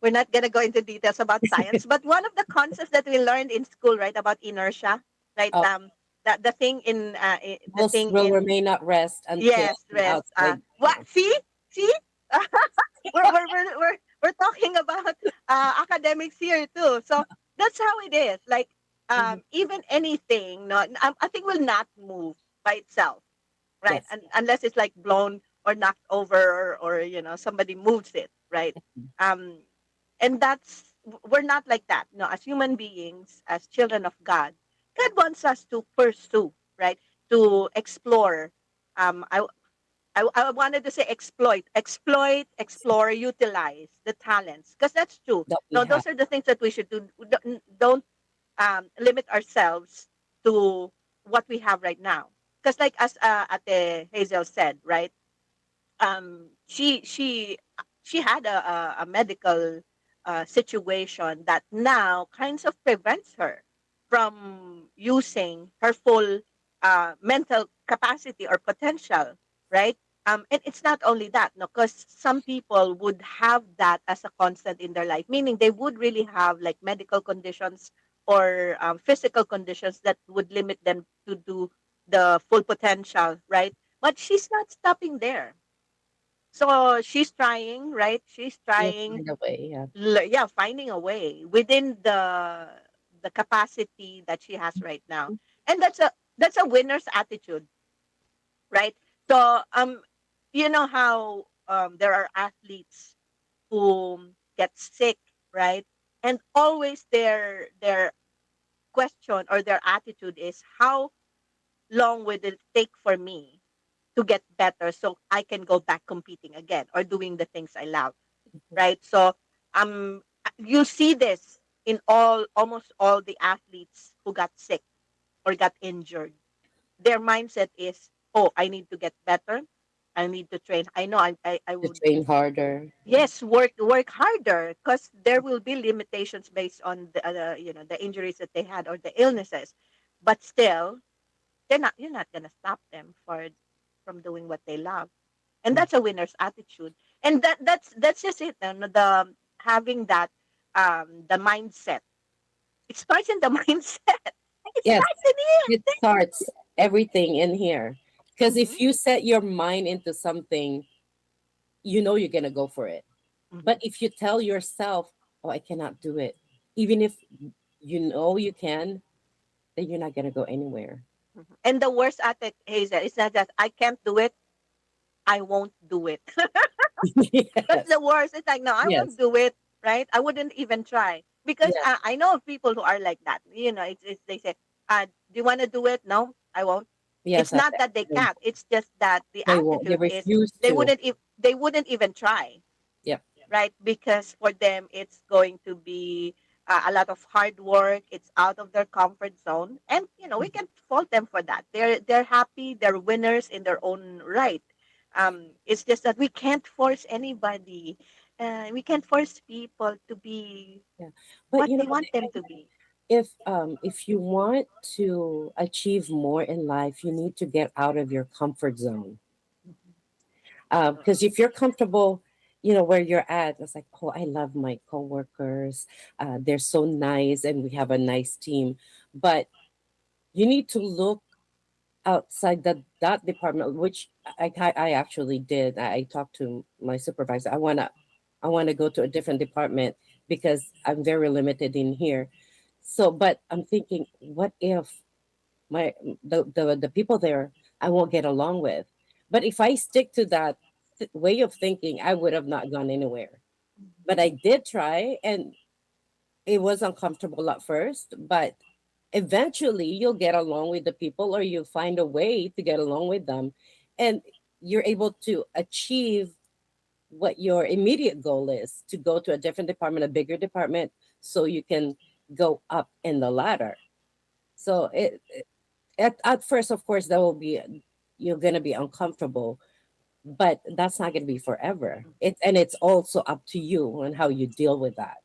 we're not gonna go into details about science, but one of the concepts that we learned in school, right, about inertia, right? Oh, That the thing the thing will in remain at rest until yes, the rest. outside. What? See? See? we're talking about academics here too. So that's how it is. Like Mhm. even anything, no, I think will not move by itself, right? Yes. Unless it's like blown or knocked over, or somebody moves it, right? Um, and we're not like that. No, as human beings, as children of God, God wants us to pursue, right? To explore. I wanted to say explore, utilize the talents, because that's true. That we No, have. those are the things that we should do. Don't limit ourselves to what we have right now. Because like as Ate Hazel said, right? She had a medical situation that now kinds of prevents her from using her full mental capacity or potential, right? And it's not only that, no, because some people would have that as a constant in their life, meaning they would really have like medical conditions or physical conditions that would limit them to do the full potential, right? But she's not stopping there, so she's trying, right? She's You'll trying, find a way. Yeah. yeah, finding a way within the capacity that she has right now, and that's a winner's attitude, right? So you know how there are athletes who get sick, right? And always their question or their attitude is, how long will it take for me to get better so I can go back competing again or doing the things I love, right? So you see this in almost all the athletes who got sick or got injured. Their mindset is, oh, I need to get better. I need to train. I know I To would, train harder. yes, work harder, because there will be limitations based on the injuries that they had or the illnesses, but still you're not gonna stop them from doing what they love, and Mm. that's a winner's attitude. And that's just it, the having that the mindset. It starts in the mindset. It Yes, starts in it starts everything in here. Because here. if you set your mind into something, you know you're gonna go for it. But Hmm. if you tell yourself, "Oh, I cannot do it," even if you know you can, then you're not gonna go anywhere. And the worst at it, Hazel, is not that I can't do it, I won't do it. That's Yes, the worst. It's like, no, I won't yes, do it, right? I wouldn't even try. Because yes, I know of people who are like that. It's they say, do you want to do it? No, I won't. yes. It's I not think that they can't. It's just that the they won't. They attitude is refuse to. they wouldn't even try, Yep. right? Because for them, it's going to be a lot of hard work. It's out of their comfort zone, and we can fault them for that. They're happy. They're winners in their own right. It's just that we can't force anybody. We can't force people to be Yeah. But what you know, they want them to be. if you want to achieve more in life, you need to get out of your comfort zone. Because if you're comfortable, where you're at, it's like, oh, I love my coworkers. They're so nice, and we have a nice team. But you need to look outside that department, which I actually did. I talked to my supervisor. I wanna go to a different department because I'm very limited in here. So, but I'm thinking, what if my the people there I won't get along with? But if I stick to that way of thinking, I would have not gone anywhere. But I did try, and it was uncomfortable at first, but eventually you'll get along with the people, or you'll find a way to get along with them, and you're able to achieve what your immediate goal is, to go to a different department, a bigger department, so you can go up in the ladder. So at first, of course, that will be, you're going to be uncomfortable, but that's not going to be forever. It's also up to you on how you deal with that.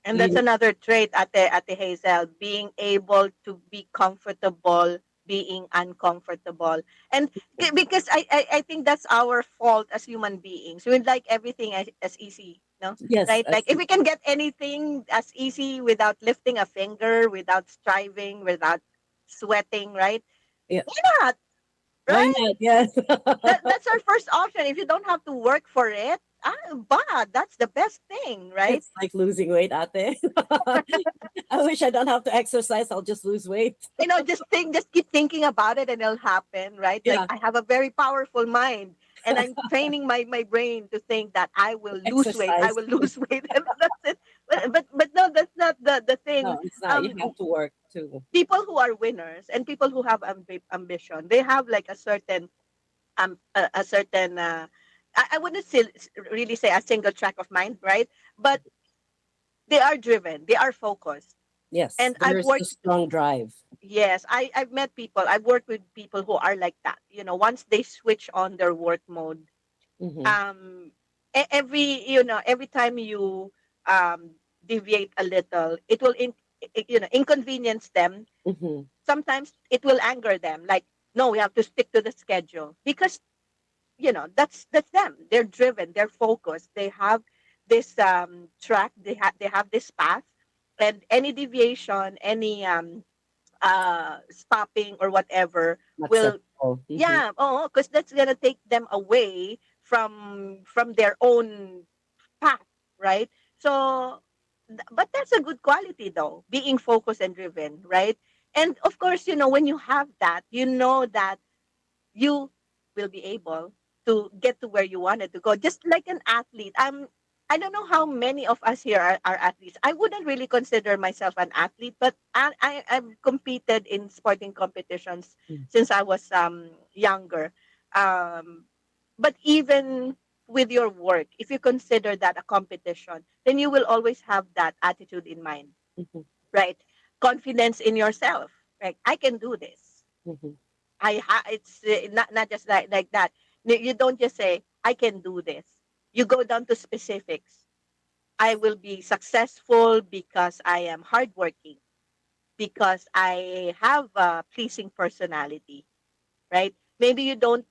And that's You another trait, Ate Hazel, being able to be comfortable, being uncomfortable. And because I think that's our fault as human beings. We'd like everything as easy, no? Yes, Right? Like if we can get anything as easy without lifting a finger, without striving, without sweating, right? yeah, Why not? Why right? not? Yes. That's our first option. If you don't have to work for it, but that's the best thing, right? It's like losing weight, ate. I wish I don't have to exercise. I'll just lose weight. Just keep thinking about it and it'll happen, right? Like Yeah, I have a very powerful mind and I'm training my brain to think that I will lose weight. I exercise. will lose weight and that's it. But no, that's not the thing. No, it's not. You Um have to work too. People who are winners and people who have ambition, they have like a certain a certain I wouldn't really say a single track of mind, right? But they are driven, they are focused. Yes, And I've there's a worked strong drive. Yes, I've met people. I've worked with people who are like that. Once they switch on their work mode, Mm-hmm. um, every time you um deviate a little, it will inconvenience them. Mm-hmm. Sometimes it will anger them. Like, no, we have to stick to the schedule because that's them. They're driven. They're focused. They have this track. They have this path, and any deviation, any stopping or whatever will Acceptable. Mm-hmm. yeah because that's gonna take them away from their own path, right? So but that's a good quality though, being focused and driven, right? And of course, when you have that, that you will be able to get to where you wanted to go. Just like an athlete. I don't know how many of us here are athletes. I wouldn't really consider myself an athlete, but I've competed in sporting competitions Mm. since I was younger. Um, but even with your work, if you consider that a competition, then you will always have that attitude in mind, Mm-hmm. right? Confidence in yourself. Right? I can do this. Mm-hmm. It's not just like that. You don't just say I can do this. You go down to specifics. I will be successful because I am hardworking, because I have a pleasing personality, right? Maybe you don't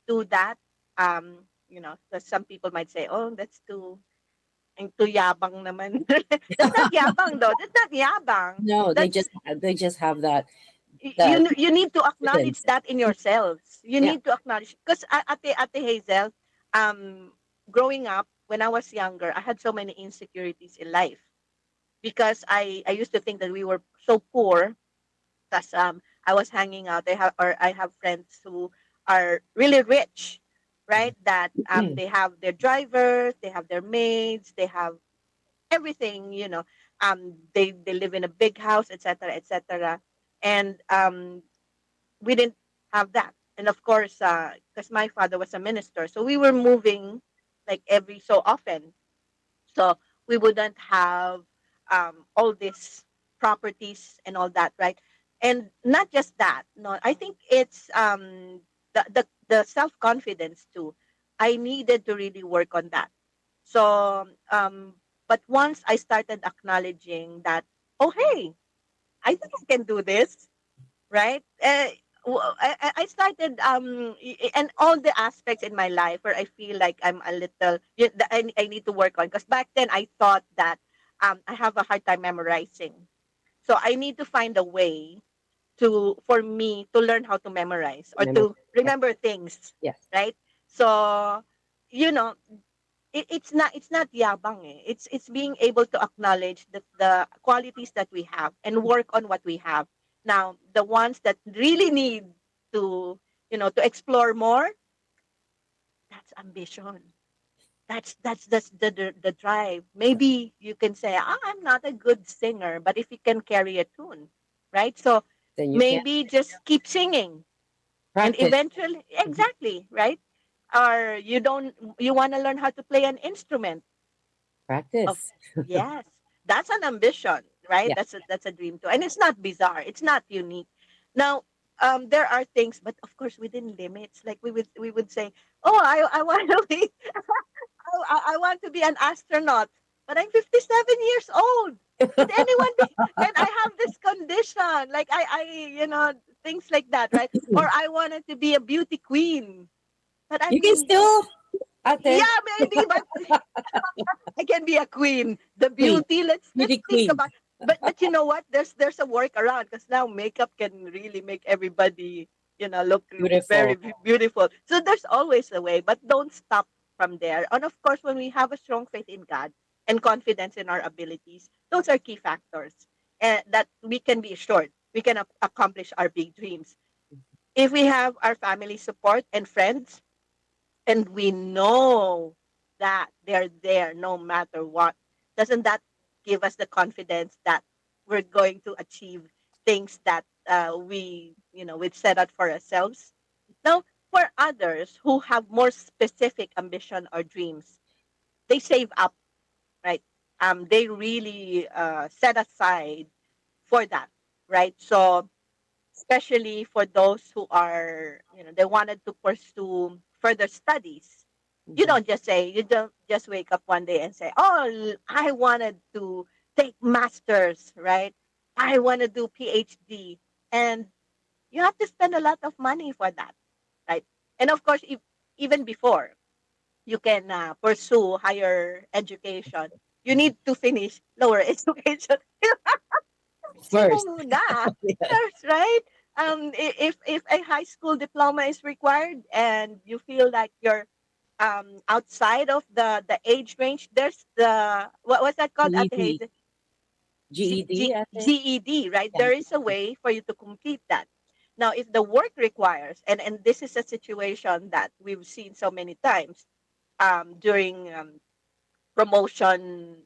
do that. Because some people might say, "Oh, that's too yabang naman." That's not yabang though. That's not yabang. No, That's they just have that you need to acknowledge confidence. that in yourselves. You Yeah. need to acknowledge because Ate Hazel, um, growing up when I was younger, I had so many insecurities in life because I used to think that we were so poor because I was hanging out. I have friends who are really rich, right? That Mm. they have their drivers, they have their maids, they have everything. They live in a big house, etc., etc. And we didn't have that. And of course, because my father was a minister, so we were moving like every so often. So we wouldn't have all these properties and all that, right? And not just that. No, I think it's the self confidence too. I needed to really work on that. So, but once I started acknowledging that, oh hey, I think I can do this, right? I started and all the aspects in my life where I feel like I'm a little that I need to work on because back then I thought that I have a hard time memorizing, so I need to find a way to for me to learn how to memorize or Memory. to remember things, Yes. right? So you know it's not yabang eh. It's being able to acknowledge the qualities that we have and work on what we have. Now, the ones that really need to to explore more, that's ambition. That's the drive. Maybe you can say, I'm not a good singer, but if you can carry a tune, right? So Then you can maybe just keep singing and practice. eventually exactly, right? Or you want to learn how to play an instrument. Of Practice. yes, that's an ambition, right? Yeah. That's a dream too, and it's not bizarre. It's not unique. Now, there are things, but of course within limits. Like we would say, oh, I want to be, I want to be an astronaut, but I'm 57 years old. Could anyone be? And I have this condition, like things like that, right? Or I wanted to be a beauty queen, but You can I'm still, ate, yeah, maybe, but I can be a queen. The queen, beauty. Let's beauty think queen. about. But you know what? There's a workaround because now makeup can really make everybody. look very Beautiful. beautiful. So there's always a way, but don't stop from there. And of course, when we have a strong faith in God and confidence in our abilities, those are key factors that we can be assured we can accomplish our big dreams. If we have our family support and friends, and we know that they're there no matter what, doesn't that give us the confidence that we're going to achieve things that we've set out for ourselves? Now, for others who have more specific ambition or dreams, they save up, right? They really set aside for that, right? So especially for those who are, they wanted to pursue further studies. Mhm. You don't just wake up one day and say, oh, I wanted to take masters, right? I want to do PhD. And you have to spend a lot of money for that, right? And of course, if, even before you can pursue higher education, you need to finish lower education. First. Mo muna. Yes. That's right. If a high school diploma is required and you feel like you're outside of the age range, there's the what's that called at GED. GED, I think. GED, right? Yeah. There is a way for you to complete that. Now, if the work requires, and this is a situation that we've seen so many times during promotion,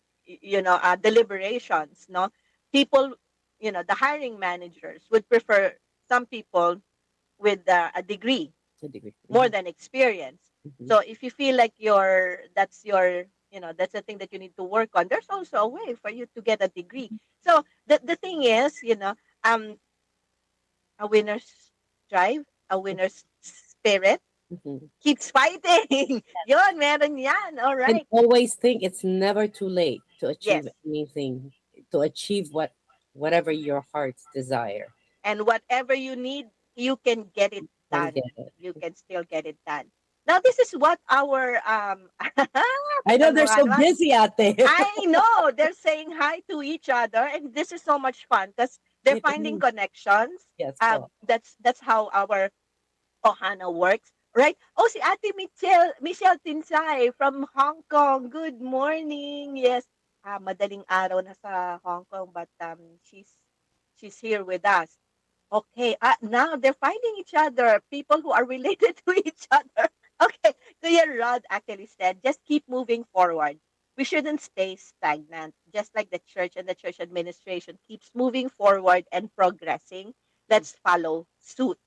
deliberations, no, people, the hiring managers would prefer some people with a degree A degree. more than experience. Mhm. So if you feel like that's the thing that you need to work on, there's also a way for you to get a degree. So the thing is, um, a winner's drive, a winner's spirit Mhm. keeps fighting. Yon, meron yan. All And right. always think it's never too late to achieve Yes. anything, to achieve whatever your heart's desire. And whatever you need, you can get it Can done. get it. You can still get it done. Now, this is what our I know they're so katanungan. busy out there. I know they're saying hi to each other, and this is so much fun because they're It finding is. connections. Yes, po. That's how our Ohana works, right? Oh, si Ate Michelle Tinsay from Hong Kong. Good morning. Yes, madaling araw na sa Hong Kong, but she's here with us. Okay, now they're finding each other, people who are related to each other. Okay, Kuya Rod actually said, just keep moving forward. We shouldn't stay stagnant. Just like the church and the church administration keeps moving forward and progressing, let's follow suit.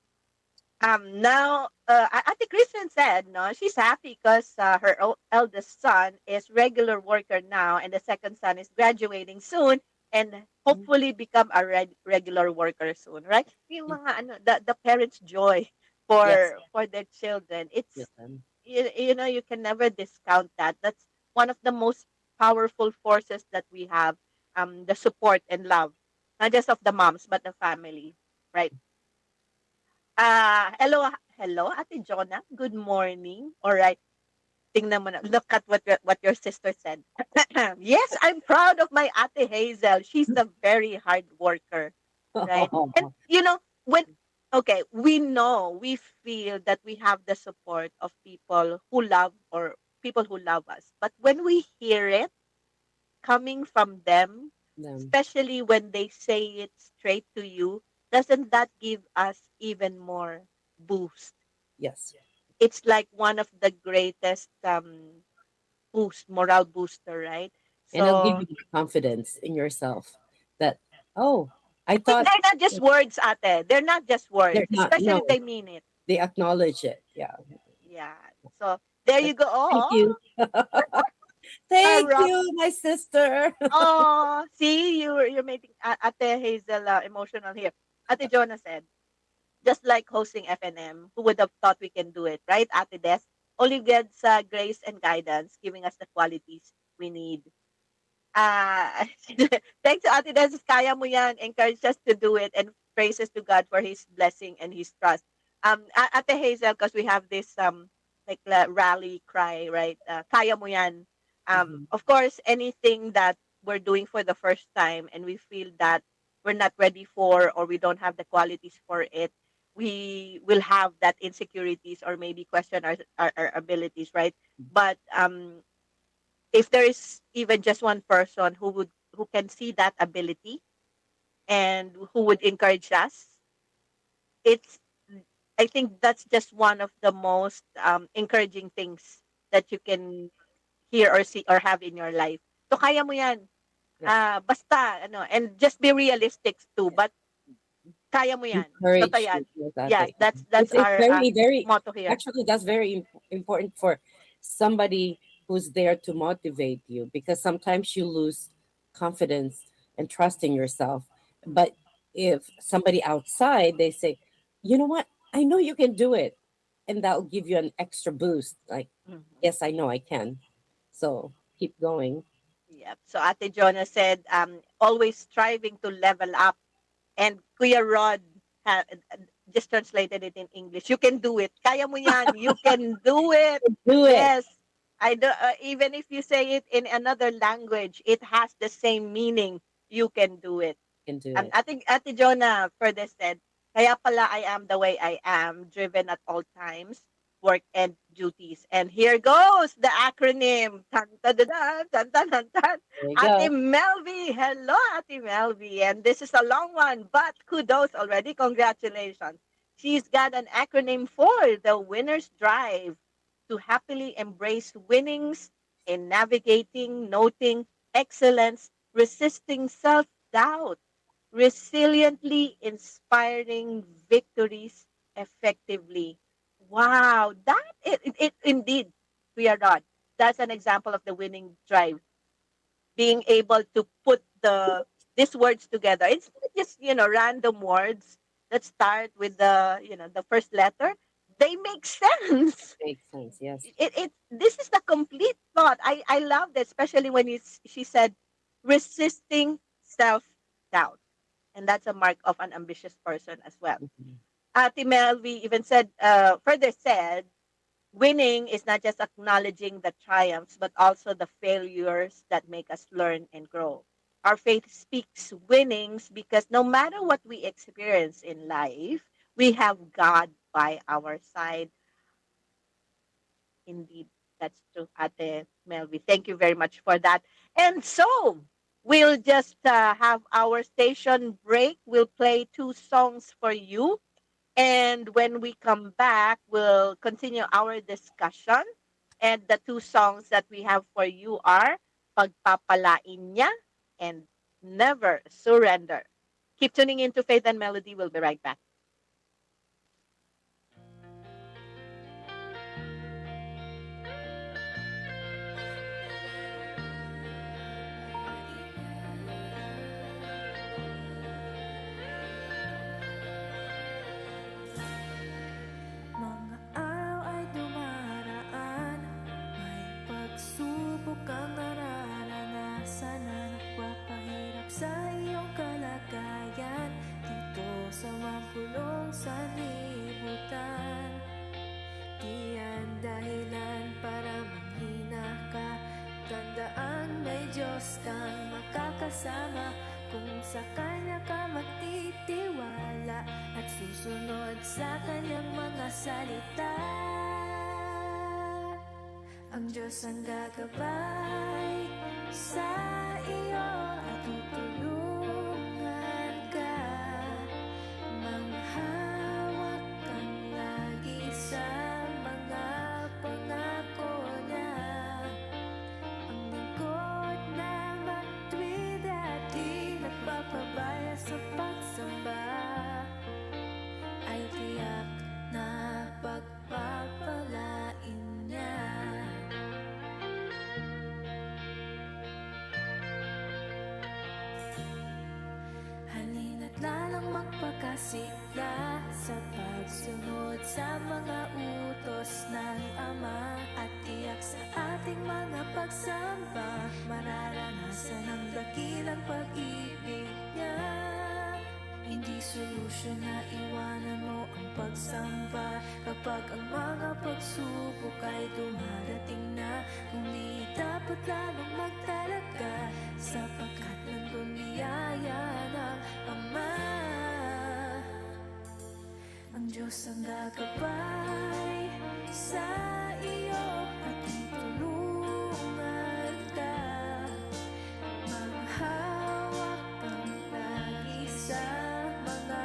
Now, Ate Kristen said, no, she's happy because her eldest son is regular worker now, and the second son is graduating soon, and Mhm. hopefully become a regular worker soon, right? Yung mga the parents' joy Yes. for their children. Yes. It's you can never discount that. That's one of the most powerful forces that we have. The support and love, not just of the moms but the family, right? Hello, Ate Jonah. Good morning. All right. Tingnan mo na. Look at what your sister said. Yes, I'm proud of my Ate Hazel. She's a very hard worker, right? And when we know, we feel that we have the support of people who love or people who love us. But when we hear it coming from them, Them. especially when they say it straight to you, doesn't that give us even more boost? Yes. It's like one of the greatest morale booster, right? And it'll give So you the confidence in yourself that, oh, I they're thought not just words, ate. They're not just they're words, not. especially No, if they mean it. they acknowledge it. Yeah. Yeah. So there you go. Thank Oh, you. Thank Rob. you, my sister. Oh, see, you're making Ate Hazel emotional here. Ate Jonah said, just like hosting FNM, who would have thought we can do it, right, Ate Des? Only God's grace and guidance giving us the qualities we need. Ah, thanks to Ate Des, kaya mo yan. Encourage us to do it and praises to God for His blessing and His trust. Ate Hazel, because we have this like rally cry, right? Kaya mo yan. Mhm. Of course, anything that we're doing for the first time and we feel that we're not ready for or we don't have the qualities for it, we will have that insecurities or maybe question our abilities, right? But if there is even just one person who can see that ability and who would encourage us, it's I think that's just one of the most encouraging things that you can hear or see or have in your life. So kaya mo yan. Yes. Basta ano, and just be realistic too, but kaya mo yan. Basta Encourage yan. you. Yes, Yes, ate. that's It's our very, very, motto here. actually, that's very important for somebody who's there to motivate you, because sometimes you lose confidence and trust in yourself. But if somebody outside, they say, you know what, I know you can do it. And that'll give you an extra boost. Like, Mhm. yes, I know I can. So keep going. Yep. So Ate Jonah said, always striving to level up. And Kuya Rod just translated it in English. You can do it. Kaya mo yan. You can do it. Do it. Yes. I do, even if you say it in another language, it has the same meaning. You can do it. You can do it. Ate Jonah further said, kaya pala I am the way I am, driven at all times, work and duties. And here goes the acronym. Tan, tan, tan, tan, tan, tan, tan. There you Ate go. Melvi. Hello, Ate Melvi. And this is a long one, but kudos already. Congratulations. She's got an acronym for the winner's drive to happily embrace winnings in navigating, noting excellence, resisting self doubt, resiliently inspiring victories effectively. Wow, it indeed, we are not. That's an example of the winning drive. Being able to put these words together. It's not just random words that start with the first letter. They make sense. Makes sense. Yes. It this is the complete thought. I love that, especially when she said resisting self doubt, and that's a mark of an ambitious person as well. Mhm. Ate Melvi even said, further said, winning is not just acknowledging the triumphs, but also the failures that make us learn and grow. Our faith speaks winnings because no matter what we experience in life, we have God by our side. Indeed, that's true, Ate Melvi. Thank you very much for that. And so, we'll just have our station break. We'll play two songs for you. And when we come back, we'll continue our discussion. And the two songs that we have for you are Pagpapalain Niya and Never Surrender. Keep tuning in to Faith and Melody. We'll be right back. Mga araw ay dumaraan, may pagsubok kang nararanasan na nagpapahirap sa iyong kalagayan dito sa mapulong sanlibutan. Di yan dahilan para manghina ka, tandaan may Diyos kang makakasama. Kung sa Kanya ka magtitiwala at susunod sa Kanyang mga salita, ang Diyos ang gagabay sa iyo at tutulungan ka. Manghawak kang lagi sa mga pangako niya. Ang lingkod na matuwid at di nagpapabaya sa pagsamba ay tiyak na pagpapalain niya. Halina't lalang magpakasigla sa pagsunod sa mga utos ng Ama at tiyak sa ating mga pagsamba mararanasan ang dakilang pag-ibig niya. Hindi solusyon na iwanan mo ang pagsamba kapag ang mga pagsubok ay dumarating na. Kundi dapat lalong magtalaga sapagkat nandun biyaya ng Ama. Ang gagabay sa iyo at tutulungan ka. Mahawak kang lagi sa mga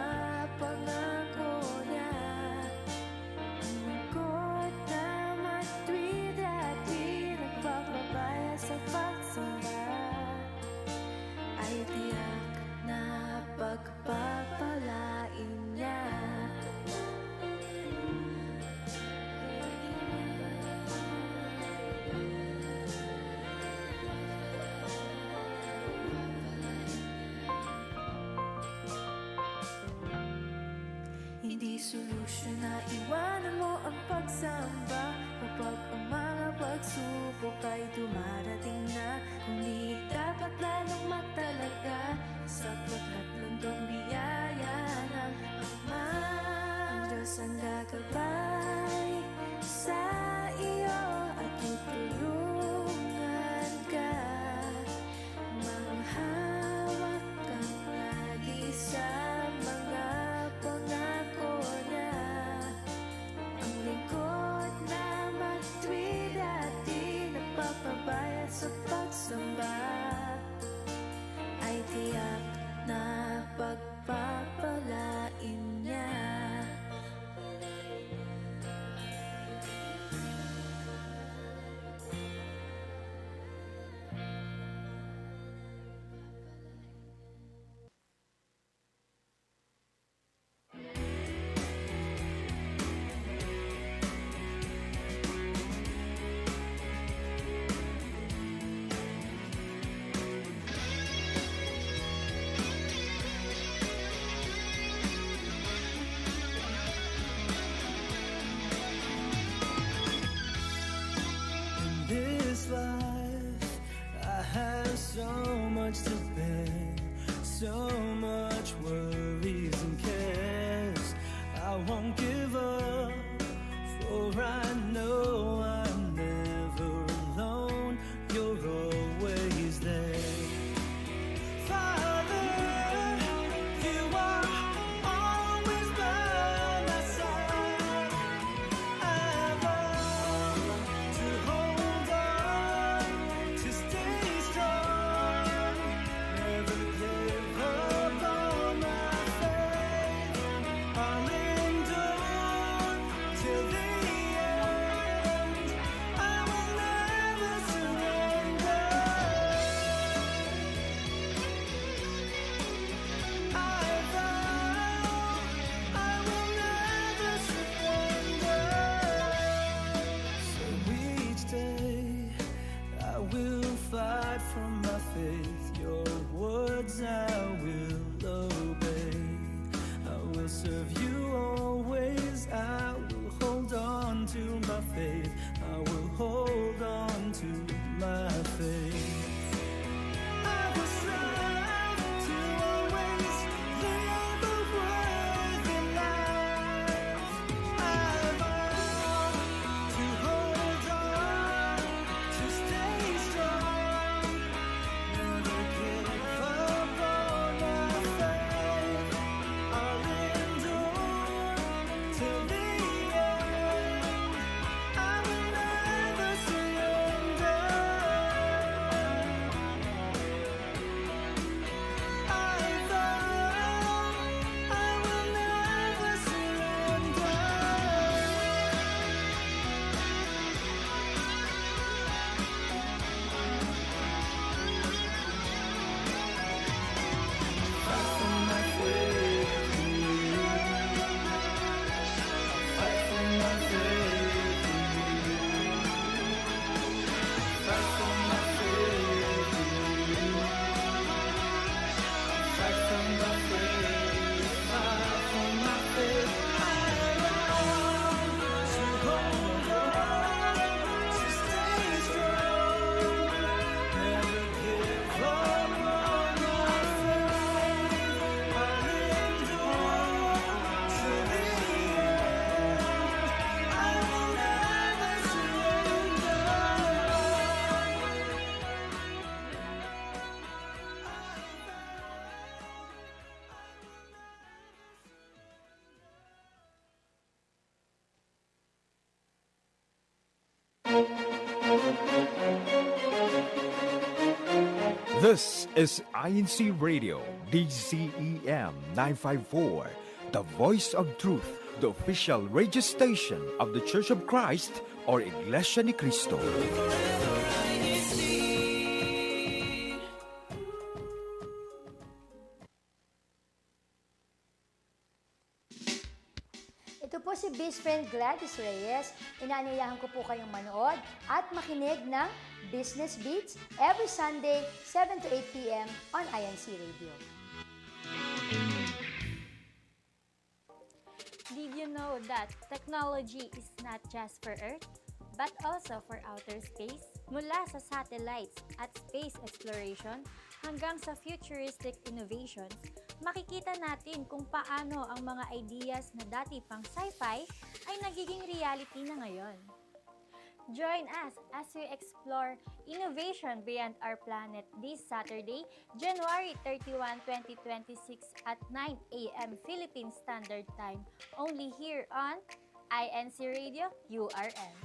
pangako niya. Ang lingkod na matuwid at di nagpapabaya sa pagsamba ay tiyak na pagpapalain niya. Hindi solusyon na iwanan mo ang pagsamba kapag ang mga pagsubok ay dumarating na. Kundi dapat lalong magtalaga sapagkat lundong biyaya ng Ama. Ang Diyos ang gagabay sa iyo at tutulungan ka. Manghawak kang lagi sa mga pangako niya. Ang lingkod na matuwid at di nagpapabaya sa pagsamba ay tiyak na This is INC Radio, DCEM 954, the voice of truth, the official radio station of the Church of Christ or Iglesia ni Cristo. Ito po si Best Friend Gladys Reyes. Inaanyayahan ko po kayong manood at makinig ng Business Beats every Sunday, 7 to 8 p.m. on INC Radio. Did you know that technology is not just for Earth, but also for outer space? Mula sa satellites at space exploration hanggang sa futuristic innovations, makikita natin kung paano ang mga ideas na dati pang sci-fi ay nagiging reality na ngayon. Join us as we explore innovation beyond our planet this Saturday, January 31, 2026 at 9 a.m. Philippine Standard Time, only here on INC Radio URN.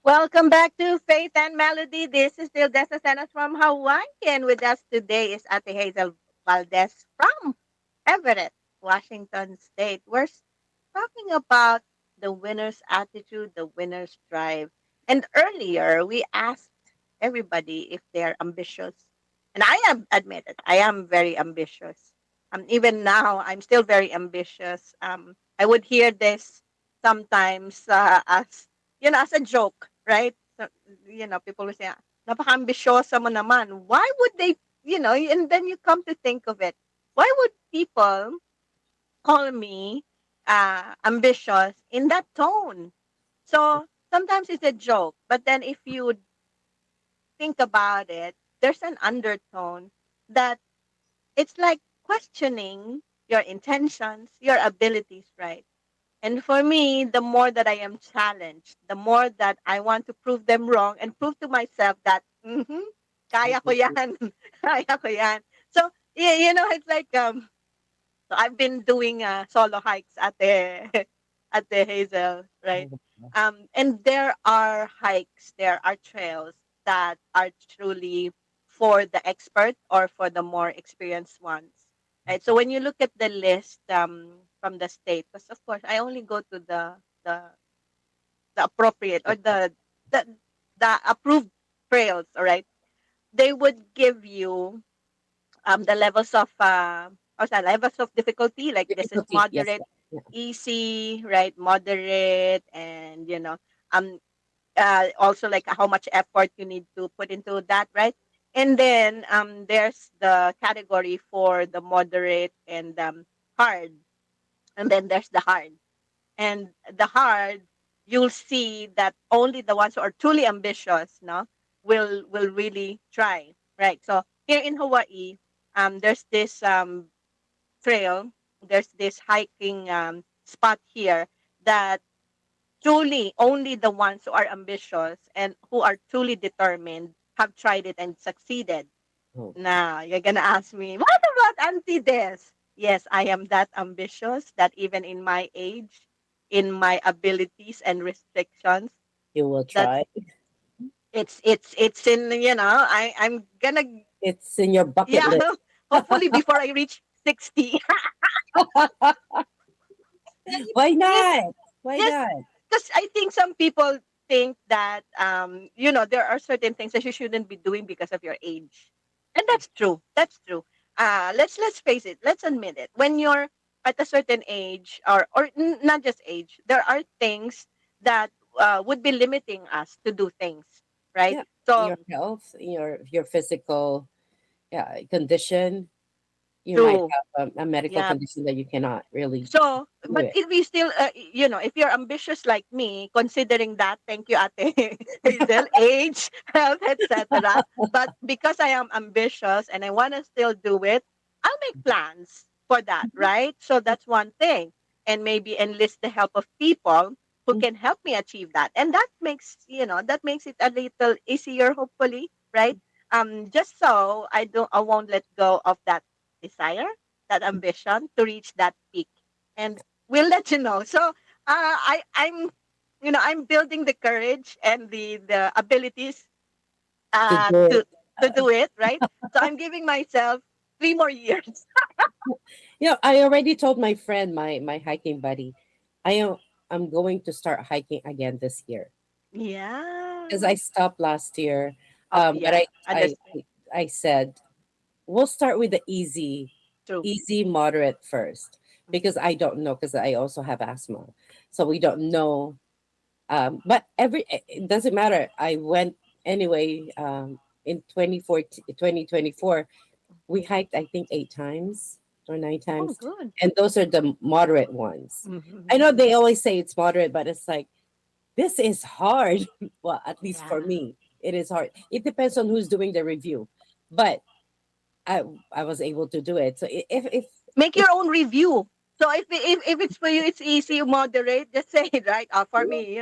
Welcome back to Faith and Melody. This is still Dessa Senas from Hawaii, and with us today is Ate Hazel Valdez from Everett, Washington State. We're talking about the winner's attitude, the winner's drive. And earlier, we asked everybody if they're ambitious. And I am admit it, I am very ambitious. Even now, I'm still very ambitious. I would hear this sometimes as a joke, right? So, people will say, napaka-ambisyosa mo naman. Why would they, and then you come to think of it. Why would people call me ambitious in that tone? So sometimes it's a joke, but then if you think about it, there's an undertone that it's like questioning your intentions, your abilities, right? And for me, the more that I am challenged, the more that I want to prove them wrong and prove to myself that, kaya ko yan, kaya ko yan. So, it's like, so I've been doing solo hikes at the Hazel, right? And there are hikes, there are trails that are truly for the expert or for the more experienced ones. Right. So when you look at the list from the state, because of course I only go to the appropriate or the approved trails, all right, they would give you the levels of levels of difficulty, like this is Difficulty, yes, moderate, yeah. easy, right, moderate, and also like how much effort you need to put into that, right? And then there's the category for the moderate and hard. And then there's the hard. And the hard, you'll see that only the ones who are truly ambitious, will really try, right? So here in Hawaii, there's this trail, there's this hiking spot here that truly only the ones who are ambitious and who are truly determined have tried it and succeeded. Oh. Now, you're going to ask me, what about Auntie Des? Yes, I am that ambitious that even in my age, in my abilities and restrictions, You will that's try. it's in, I'm going to, It's in your bucket yeah, list. hopefully before I reach 60. Why not? Why Yes, not? because I think some people think that there are certain things that you shouldn't be doing because of your age, and that's true. That's true. Let's face it. Let's admit it. When you're at a certain age, or not just age, there are things that would be limiting us to do things, right? Yeah, So your health, your physical, condition. You might true. have a medical Yeah. condition that you cannot really So, do but it. if we still, if you're ambitious like me, considering that, thank you, Ate Hazel, age, health, etc. But because I am ambitious and I want to still do it, I'll make plans for that, right? So that's one thing. And maybe enlist the help of people who Mm. can help me achieve that. And that makes, that makes it a little easier, hopefully, right? Just so I won't let go of that desire, that ambition to reach that peak. And we'll let you know. So I'm building the courage and the abilities To do it. to do it, right? So I'm giving myself 3 more years. I already told my friend, my hiking buddy, I am I'm going to start hiking again this year because I Yeah. stopped last year. But Yeah. Understood. I said we'll start with the True. easy, moderate first because I don't know because I also have asthma, so we don't know. But it doesn't matter. I went anyway. In 2024, we hiked I think 8 times or nine Oh, times, good. and those are the moderate ones. I know Mhm. they always say it's moderate, but it's like this is hard. Well, at least for Yeah. me, it is hard. It depends on who's doing the review, but I I was able to do it. So Make if your own review. So if it's for you, it's easy, moderate. Just say it, right. For me.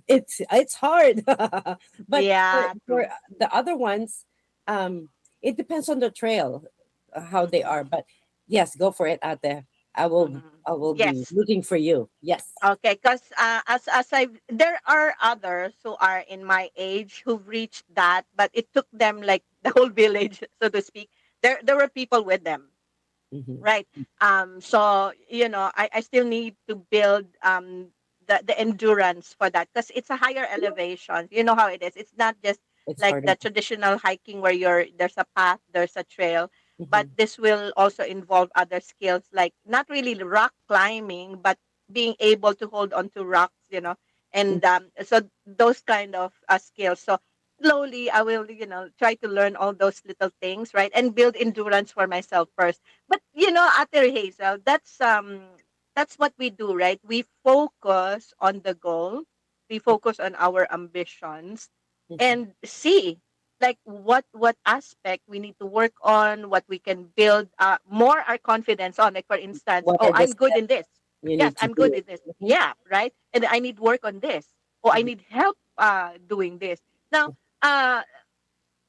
it's hard, but Yeah. for True. the other ones, um, it depends on the trail, how they Mhm. are. But yes, go for it out there. Mhm. I will be Yes. looking for you. Yes. Okay, because there are others who are in my age who've reached that, but it took them like the whole village, so to speak. There were people with them, Hmm. right? So I still need to build the endurance for that because it's a higher elevation. You know how it is. It's not just It's like harder. the traditional hiking where there's a path, there's a trail, but Hmm. this will also involve other skills like not really rock climbing, but being able to hold on to rocks, and so those kind of skills. So slowly I will, try to learn all those little things, right, and build endurance for myself first. But Ate Hazel, that's what we do, right? We focus on the goal, we focus on our ambitions, Hmm. and see like what aspect we need to work on, what we can build more our confidence on. Like for instance, What oh, are the I'm good steps in this. you Yes, need to I'm good do? in this. Hmm. Yeah, right. And I need work on this. Or I Hmm. need help doing this. Now, uh,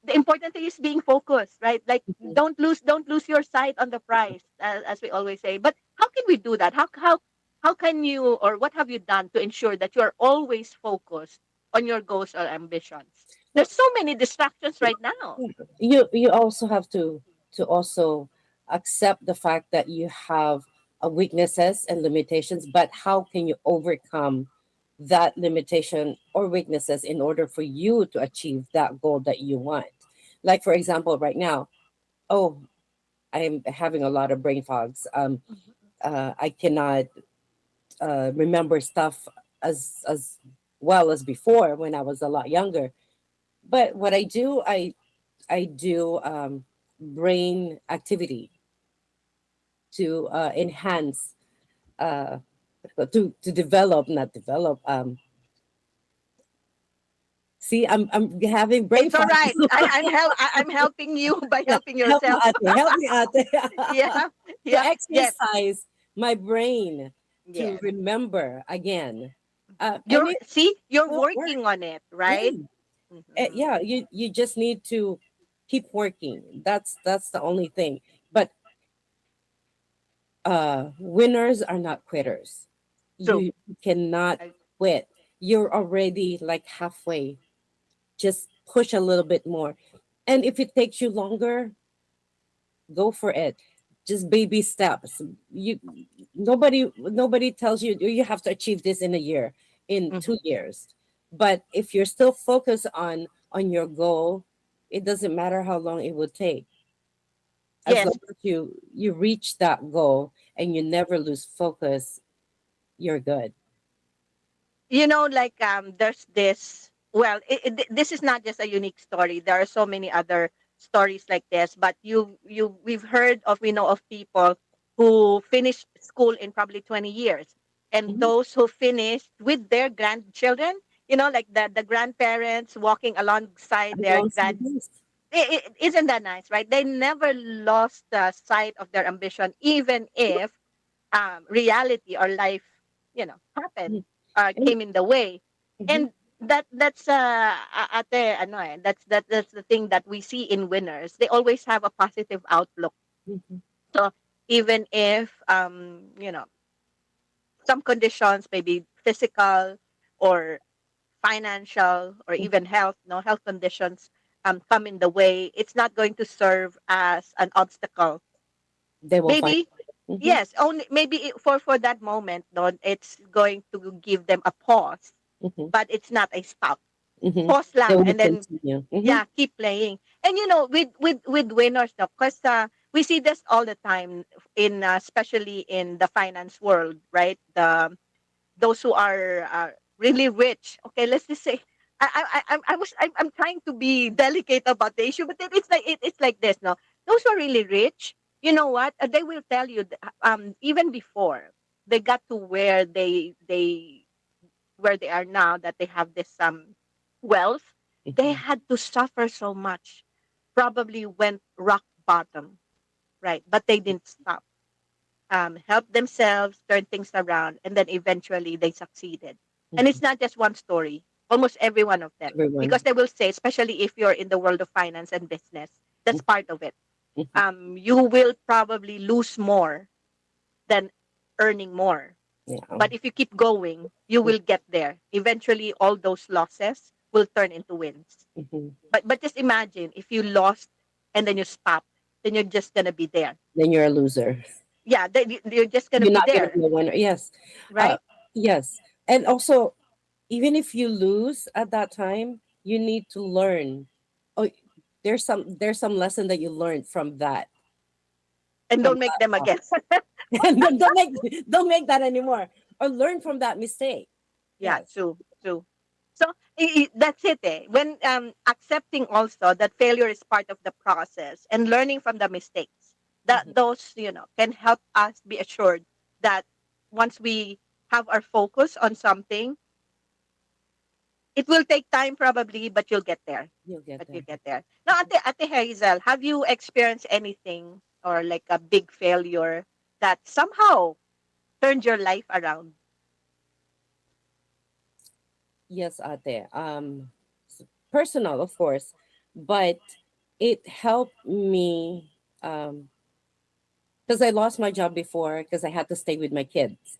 the important thing is being focused, right? Like don't lose your sight on the prize, as we always say. But how can we do that? How can you, or what have you done to ensure that you are always focused on your goals or ambitions? Well, There's so many distractions right now. you also have to also accept the fact that you have weaknesses and limitations, but how can you overcome that limitation or weaknesses in order for you to achieve that goal that you want? Like for example, right now, oh, I'm having a lot of brain fogs. I cannot remember stuff as well as before when I was a lot younger. But what I do brain activity to enhance, uh, to develop, not develop. See, I'm having brain It's all fog. right. I'm helping you by Yeah, helping help me yourself. out there. Help me out there. Yeah, To yeah, yes, exercise my brain to yes. remember again. And You're see, you're will work. working on it, Yeah, right? Mhm. yeah. You just need to keep working. That's the only thing. But winners are not quitters. True. You cannot I- quit. You're already like halfway. Just push a little bit more. And if it takes you longer, go for it. Just baby steps. You nobody tells you you have to achieve this in a year, in mhm. 2 years. But if you're still focused on your goal, it doesn't matter how long it will take. As long Yes, as you reach that goal and you never lose focus, you're good. like there's this. Well, this is not just a unique story. There are so many other stories like this. But we've heard of, we know of people who finished school in probably 20 years, and Mhm. those who finished with their grandchildren. Like the grandparents walking alongside their Alongside this. isn't that nice, right? They never lost the sight of their ambition, even if reality or life, happened And, came in the way. mhm, And that's ate ano that's the thing that we see in winners. They always have a positive outlook. mhm, So even if some conditions, maybe physical or financial or mhm. even health, no health conditions come in the way, it's not going to serve as an obstacle. They will find. Maybe Mhm, yes, only maybe for that moment, no, it's going to give them a pause, mhm, but it's not a stop. mhm. Pause They lang, will and then continue. Mhm, yeah, keep playing. And with winners, no, because we see this all the time in especially in the finance world, right? Those who are really rich. Okay, let's just say I'm trying to be delicate about the issue, but it's like this. No, those who are really rich, you know what? They will tell you even before they got to where they are now, that they have this wealth, they mhm, had to suffer so much. Probably went rock bottom, right? But they didn't stop, help themselves, turn things around, and then eventually they succeeded. And mhm. it's not just one story, almost every one of them. Because Everyone. they will say, especially if you're in the world of finance and business, that's Mhm, part of it. mhm. You will probably lose more than earning more. Yeah. But if you keep going, you Mhm, will get there. Eventually, all those losses will turn into wins. mhm. But just imagine if you lost and then you stop, then you're just gonna be there. Then you're a loser. Yeah, then you're just gonna You're be not gonna there, be a winner. Yes. Uh, right? yes. And also, even if you lose at that time, you need to learn. Oh, there's some lesson that you learned from that, And from don't make that them loss. again. And then don't make that anymore, or learn from that mistake. Yeah, Yes. true, true. So that's it. When accepting also that failure is part of the process and learning from the mistakes, that Mhm. those can help us be assured that once we have our focus on something, it will take time probably, but you'll get there. You'll get But you there. get there. Now, Ate Hazel, have you experienced anything or like a big failure that somehow turned your life around? Yes, ate. Personal, of course, but it helped me because I lost my job before because I had to stay with my kids.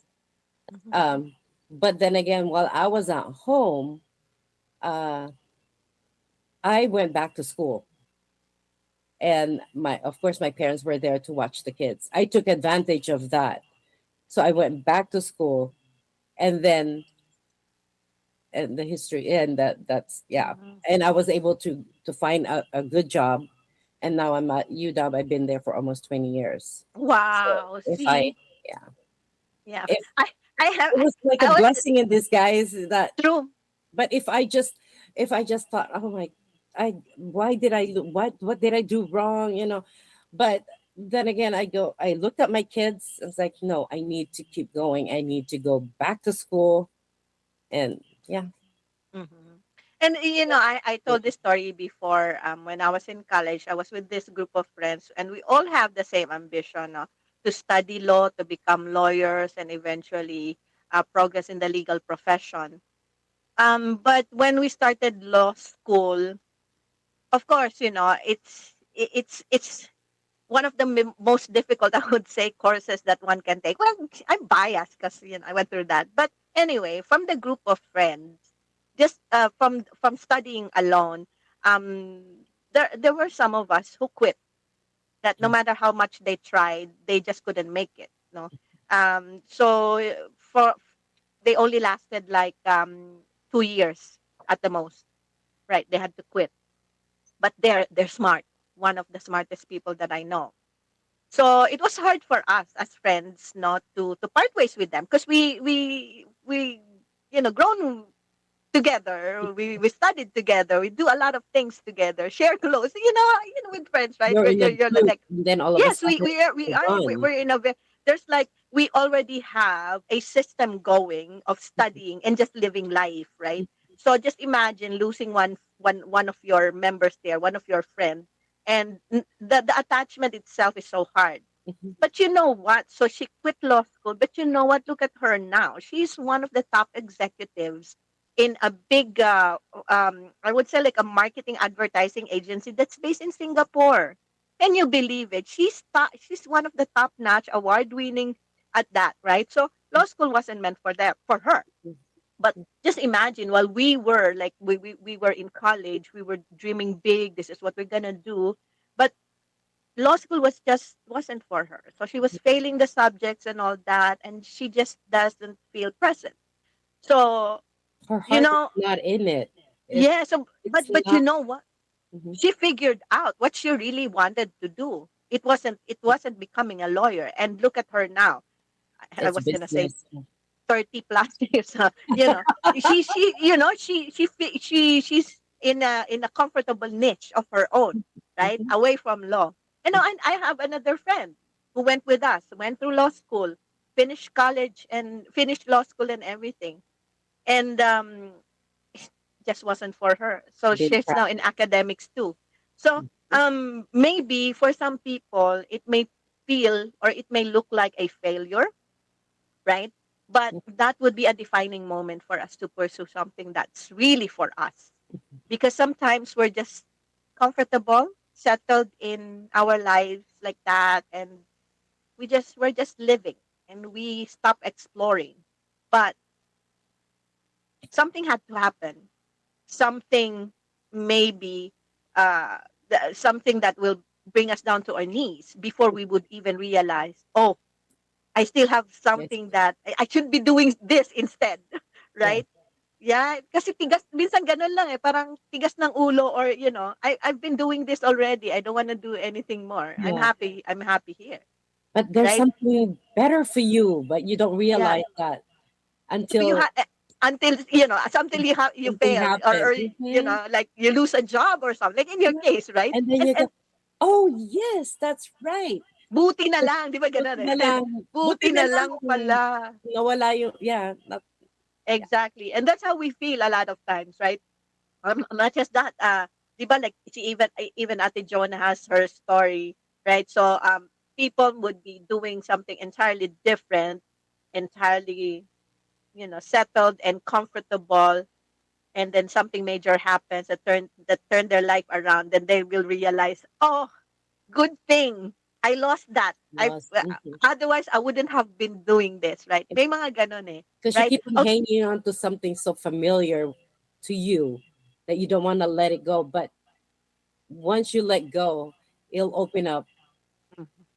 Mhm. Um, but then again, while I was at home, uh, I went back to school, and of course, my parents were there to watch the kids. I took advantage of that, so I went back to school, and then and the history, and that's yeah, Mhm. and I was able to find a good job, and now I'm at UW. I've been there for almost 20 years. So Wow. if I See, yeah, yeah, if I I have it was like a I was blessing in disguise that. true. But if I just thought, oh my, I why did what did I do wrong, but then again, I looked at my kids. I was like, no, I need to keep going. I need to go back to school, and yeah. Mhm. And I told this story before. When I was in college, I was with this group of friends, and we all have the same ambition, no? To study law, to become lawyers, and eventually progress in the legal profession. But when we started law school, of course, it's one of the most difficult, I would say, courses that one can take. Well, I'm biased because I went through that. But anyway, from the group of friends, just from studying alone, there were some of us who quit. That no matter how much they tried, they just couldn't make it. No, so for they only lasted like 2 years at the most. Right, they had to quit. But they're smart. One of the smartest people that I know. So it was hard for us as friends not to part ways with them because we grown together. We studied together. We do a lot of things together. Share clothes. With friends, right? You're in a You're group, like and then all of a yes, sudden you're gone. we're in a there's like we already have a system going of studying and just living life, right? So just imagine losing one of your members there, one of your friends, and the attachment itself is so hard. Mhm. But you know what? So she quit law school. But you know what? Look at her now. She's one of the top executives in a big, I would say like a marketing advertising agency that's based in Singapore. Can you believe it? She's one of the top notch award winning at that, right? So law school wasn't meant for them, for her. But just imagine, while we were in college, we were dreaming big. This is what we're gonna do. But law school wasn't for her. So she was failing the subjects and all that, and she just doesn't feel present. So Her you heart is know, not in it. It yeah. So it's but you not. know what? Mhm. She figured out what she really wanted to do. It wasn't becoming a lawyer. And look at her now. I It's was gonna say business. 30 plus years. She's in a comfortable niche of her own, right? Mhm. Away from law. And I have another friend who went with us, went through law school, finished college and finished law school and everything. And it just wasn't for her. So Didn't she's now practice. in academics too. So maybe for some people it may feel or it may look like a failure, right? But that would be a defining moment for us to pursue something that's really for us. Because sometimes we're just comfortable, settled in our lives like that, and we're just living and we stop exploring. But something had to happen. Something maybe uh something that will bring us down to our knees before we would even realize, oh, I still have Yes. something that I should be doing this instead, Yes. right? Yeah, kasi tigas minsan gano'n lang, eh, parang tigas ng ulo or I've been doing this already. I don't wanna do anything more. Yeah. I'm happy here, But there's right? something better for you, but you don't Yeah. realize that So you until until you something failed or happens. Mhm. like you lose a job or something, like in your Yeah. case, right? And then And you go, oh yes, that's right. buti na lang, 'di ba Buti gano'n, eh? na lang. Buti Buti na na lang lang kung pala. nawala yung, yeah. Yeah. Exactly. And that's how we feel a lot of times, right? Not just that, 'di ba, like she even Ate Jonah has her story, right? So people would be doing something entirely different, entirely, settled and comfortable, and then something major happens that turn their life around, then they will realize, oh, good thing I lost that. Lost. Mhm. Otherwise I wouldn't have been doing this, right? May mga ganon, eh, Because you right? keep on hanging on to something so familiar to you that you don't want to let it go. But once you let go, it'll open up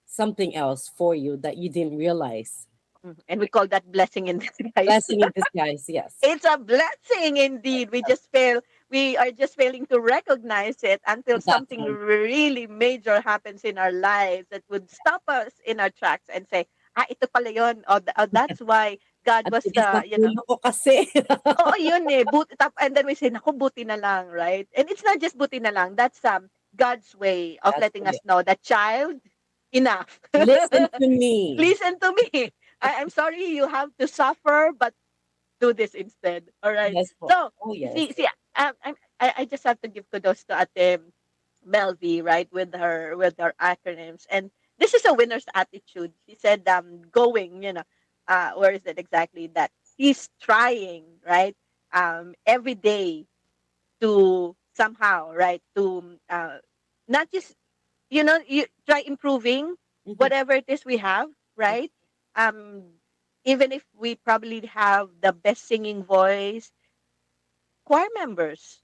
something else for you that you didn't realize. And we call that blessing in disguise. Blessing in disguise, yes. It's a blessing indeed. We are just failing to recognize it until At that something time, really major happens in our lives that would stop us in our tracks and say, ito pala yun. That's why God at was, tigas ng ulo ko kasi. oo, yun eh. And then we say, naku, buti na lang, right? And it's not just buti na lang. That's God's way of That's letting the way. us know that, child, enough. Listen to me. Listen to me. I'm sorry you have to suffer, but do this instead. All right. Yes po. So Oh, yes. see, I just have to give kudos to Ate Melvi, right, with her acronyms, and this is a winner's attitude. She said, going, where is it exactly that he's trying, right, every day to somehow, right, to not just you try improving Mhm. whatever it is we have, right? Um, even if we probably have the best singing voice, choir members,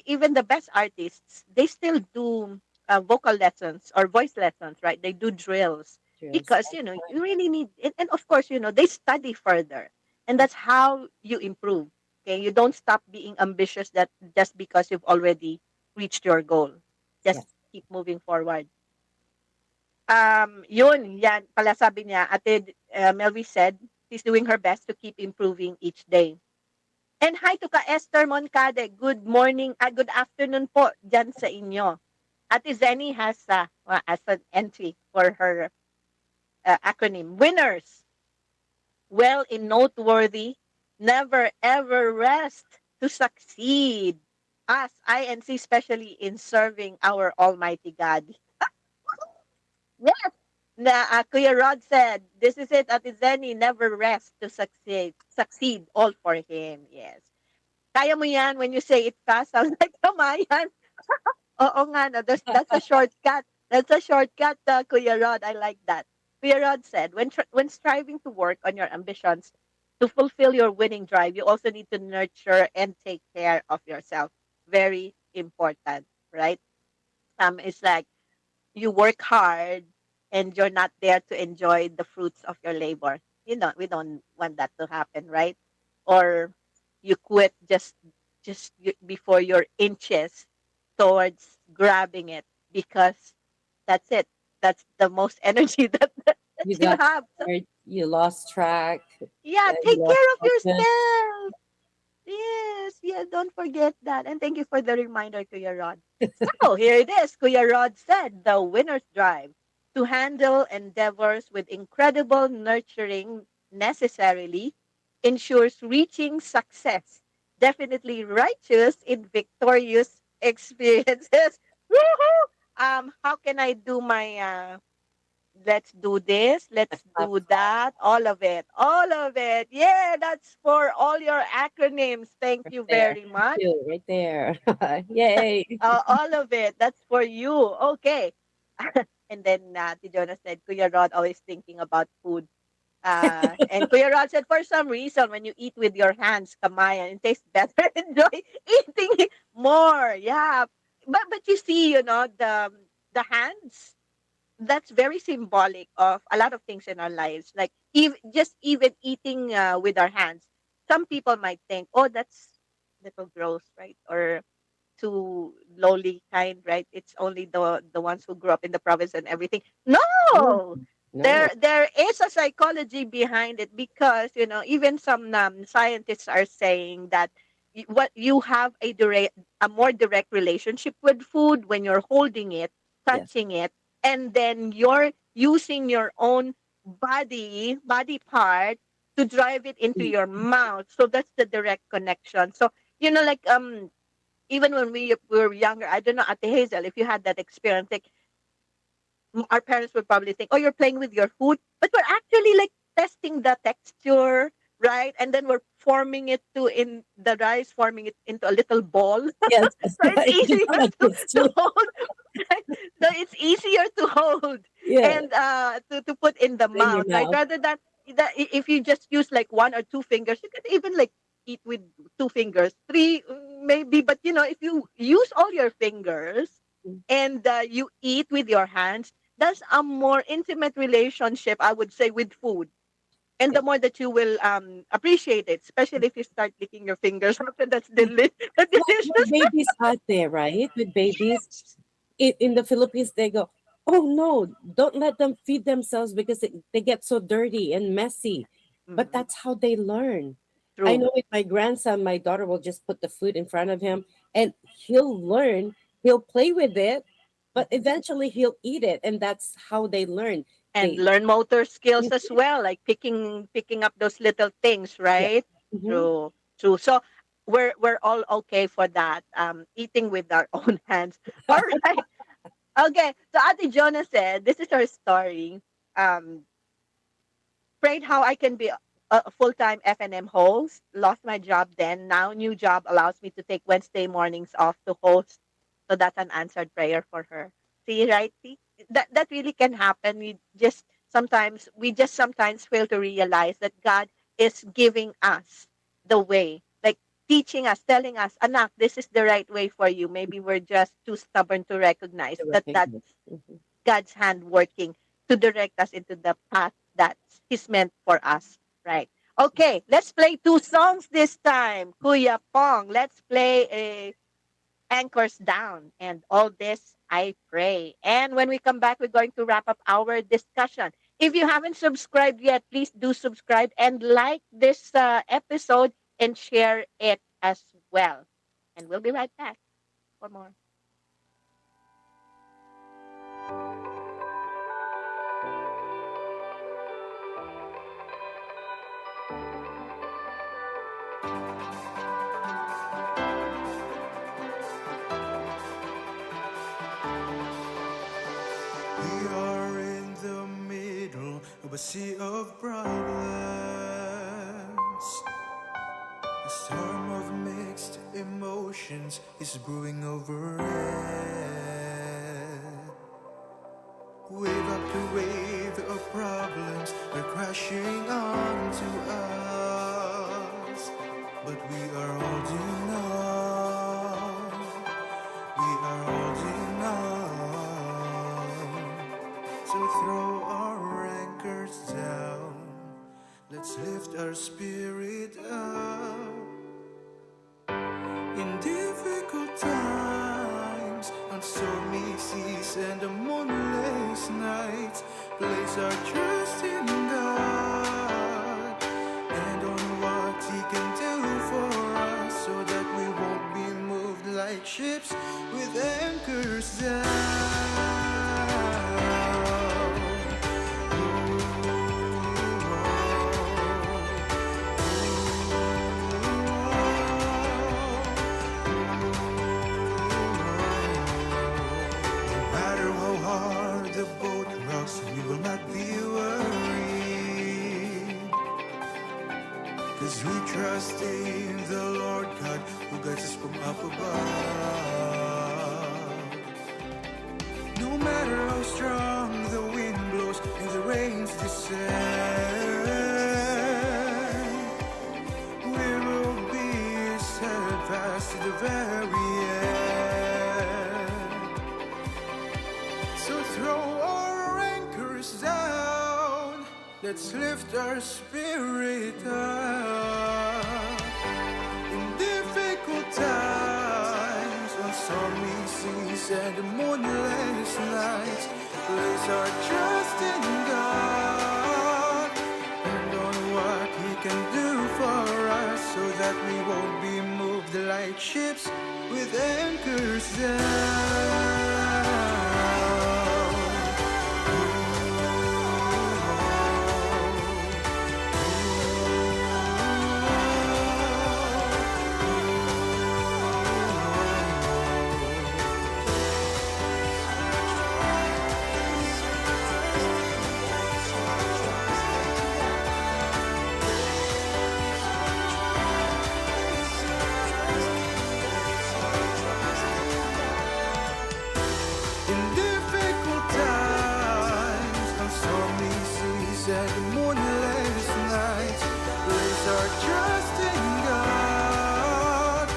even the best artists, they still do vocal lessons or voice lessons, right? They do drills Cheers. because you really need, and of course they study further, and that's how you improve. Okay, you don't stop being ambitious that just because you've already reached your goal. Just Yes. keep moving forward. Yun, yan pala sabi niya, Ate Melvi said, she's doing her best to keep improving each day. And hi to ka Esther Moncade. Good morning, good afternoon po dyan sa inyo. Ate Zenny has as an entry for her acronym. Winners, well in noteworthy, never ever rest to succeed. Us, INC, especially in serving our Almighty God. Yes, Kuya Rod said, "This is it. Ate Zenny, never rest to succeed. Succeed, all for him." Yes. Kaya mo yan when you say it fast. Sounds like kamayan. Oo nga, no, that's a shortcut. That's a shortcut, Kuya Rod. I like that. Kuya Rod said, when striving to work on your ambitions to fulfill your winning drive, you also need to nurture and take care of yourself. Very important, right? It's like you work hard and you're not there to enjoy the fruits of your labor. We don't want that to happen, right? Or you quit before your inches towards grabbing it because that's it. That's the most energy that You you got have. So, tired, you lost track, yeah, you take lost care of focus. yourself. Yes, yeah, don't forget that. And thank you for the reminder, Kuya Rod. So here it is. Kuya Rod said the winner's drive to handle endeavors with incredible nurturing necessarily ensures reaching success. Definitely righteous in victorious experiences. Woohoo! How can I do my let's do this, let's Clap, do clap that, all of it, all of it. Yeah, that's for all your acronyms. Thank right you there. very Thank much. you, right there. Yay. All of it, that's for you. Okay. And then Tijona said, Kuya Rod always thinking about food. And Kuya Rod said, for some reason, when you eat with your hands, kamayan, it tastes better. Enjoy eating more. Yeah. But you see, the hands, that's very symbolic of a lot of things in our lives. Like even eating with our hands. Some people might think, oh, that's little gross, right? Or too lowly kind, right? It's only the ones who grew up in the province and everything. No, No, no. there is a psychology behind it because even some scientists are saying that what you have a more direct relationship with food when you're holding it, Yes. touching it, and then you're using your own body part to drive it into Eat. your mouth. So that's the direct connection. So like even when we were younger, I don't know, Ate Hazel, if you had that experience, like our parents would probably think, oh, you're playing with your food, but we're actually like testing the texture, right? And then we're forming it in the rice, forming it into a little ball. Yes. So it's You easier know, like to, this to too. hold. Right? So it's easier to hold Yeah. and to put in the In your mouth, right? mouth. Rather than that, if you just use like one or two fingers, you can even like eat with two fingers, three maybe. But if you use all your fingers Mm, and you eat with your hands, that's a more intimate relationship, I would say, with food. And yeah. the more that you will appreciate it, especially if you start licking your fingers after that's Like with delicious. babies out there, right? With babies, Yes. in the Philippines, they go, "Oh no, don't let them feed themselves because they get so dirty and messy." But Mhm. that's how they learn. I True. know with my grandson, my daughter will just put the food in front of him and he'll learn, he'll play with it, but Mhm. eventually he'll eat it. And that's how they learn. And They, learn motor skills Mhm. as well, like picking up those little things, Yeah. right? Hmm. True. True. So we're all okay for that. Eating with our own hands. All right. Okay. So Ate Jonah said, this is her story. Um, Prayed how I can be a full-time FNM host. Lost my job then. Now new job allows me to take Wednesday mornings off to host. So that's an answered prayer for her. See, right? See, that really can happen. We just sometimes fail to realize that God is giving us the way, like teaching us, telling us, anak, this is the right way for you. Maybe we're just too stubborn to recognize To that that's recognize. Mhm. God's hand working to direct us into the path that He's meant for us. Right. Okay, let's play two songs this time. Kuya Pong, let's play Anchors Down and All This I Pray. And when we come back, we're going to wrap up our discussion. If you haven't subscribed yet, please do subscribe and like this episode and share it as well. And we'll be right back for more. We are in the of a sea of problems. A storm of mixed emotions is brewing over it. Wave after wave of problems are crashing onto us, but we are holding on. We are holding on. So throw our anchors down. Let's lift our spirit up. In difficult times, on stormy seas and the moonless nights, place our trust in God and on what He can do for us, so that we won't be moved like ships with anchors down. The boat rocks, we will not be worried, 'cause we trust in the Lord God who guides us from up above. No matter how strong the wind blows and the rains descend, we will be steadfast to the very end. So throw our anchors down, let's lift our spirit up. In difficult times, on stormy seas and moonless nights, place our trust in God and on what He can do for us, so that we won't be moved like ships with anchors down. And moonless nights, place our trust in God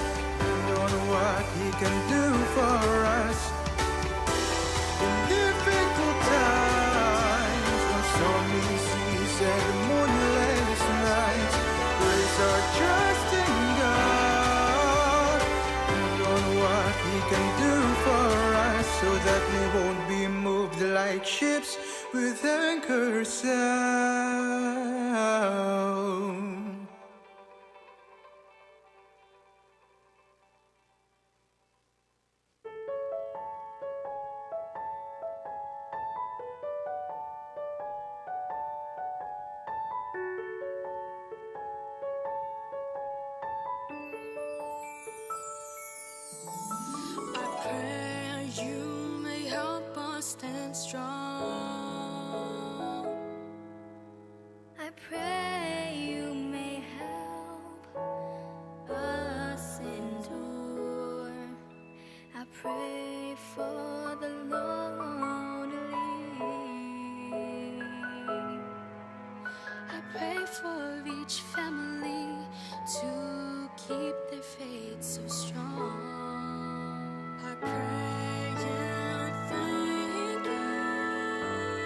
and on what He can do for us. In difficult times, on stormy seas and moonless nights, place our trust in God and on what He can do for us, so that we won't be moved like ships with anchors down. I pray You may help us stand strong. I pray You may help us endure. I pray for the lonely. I pray for each family to keep their faith so strong. I pray and thank You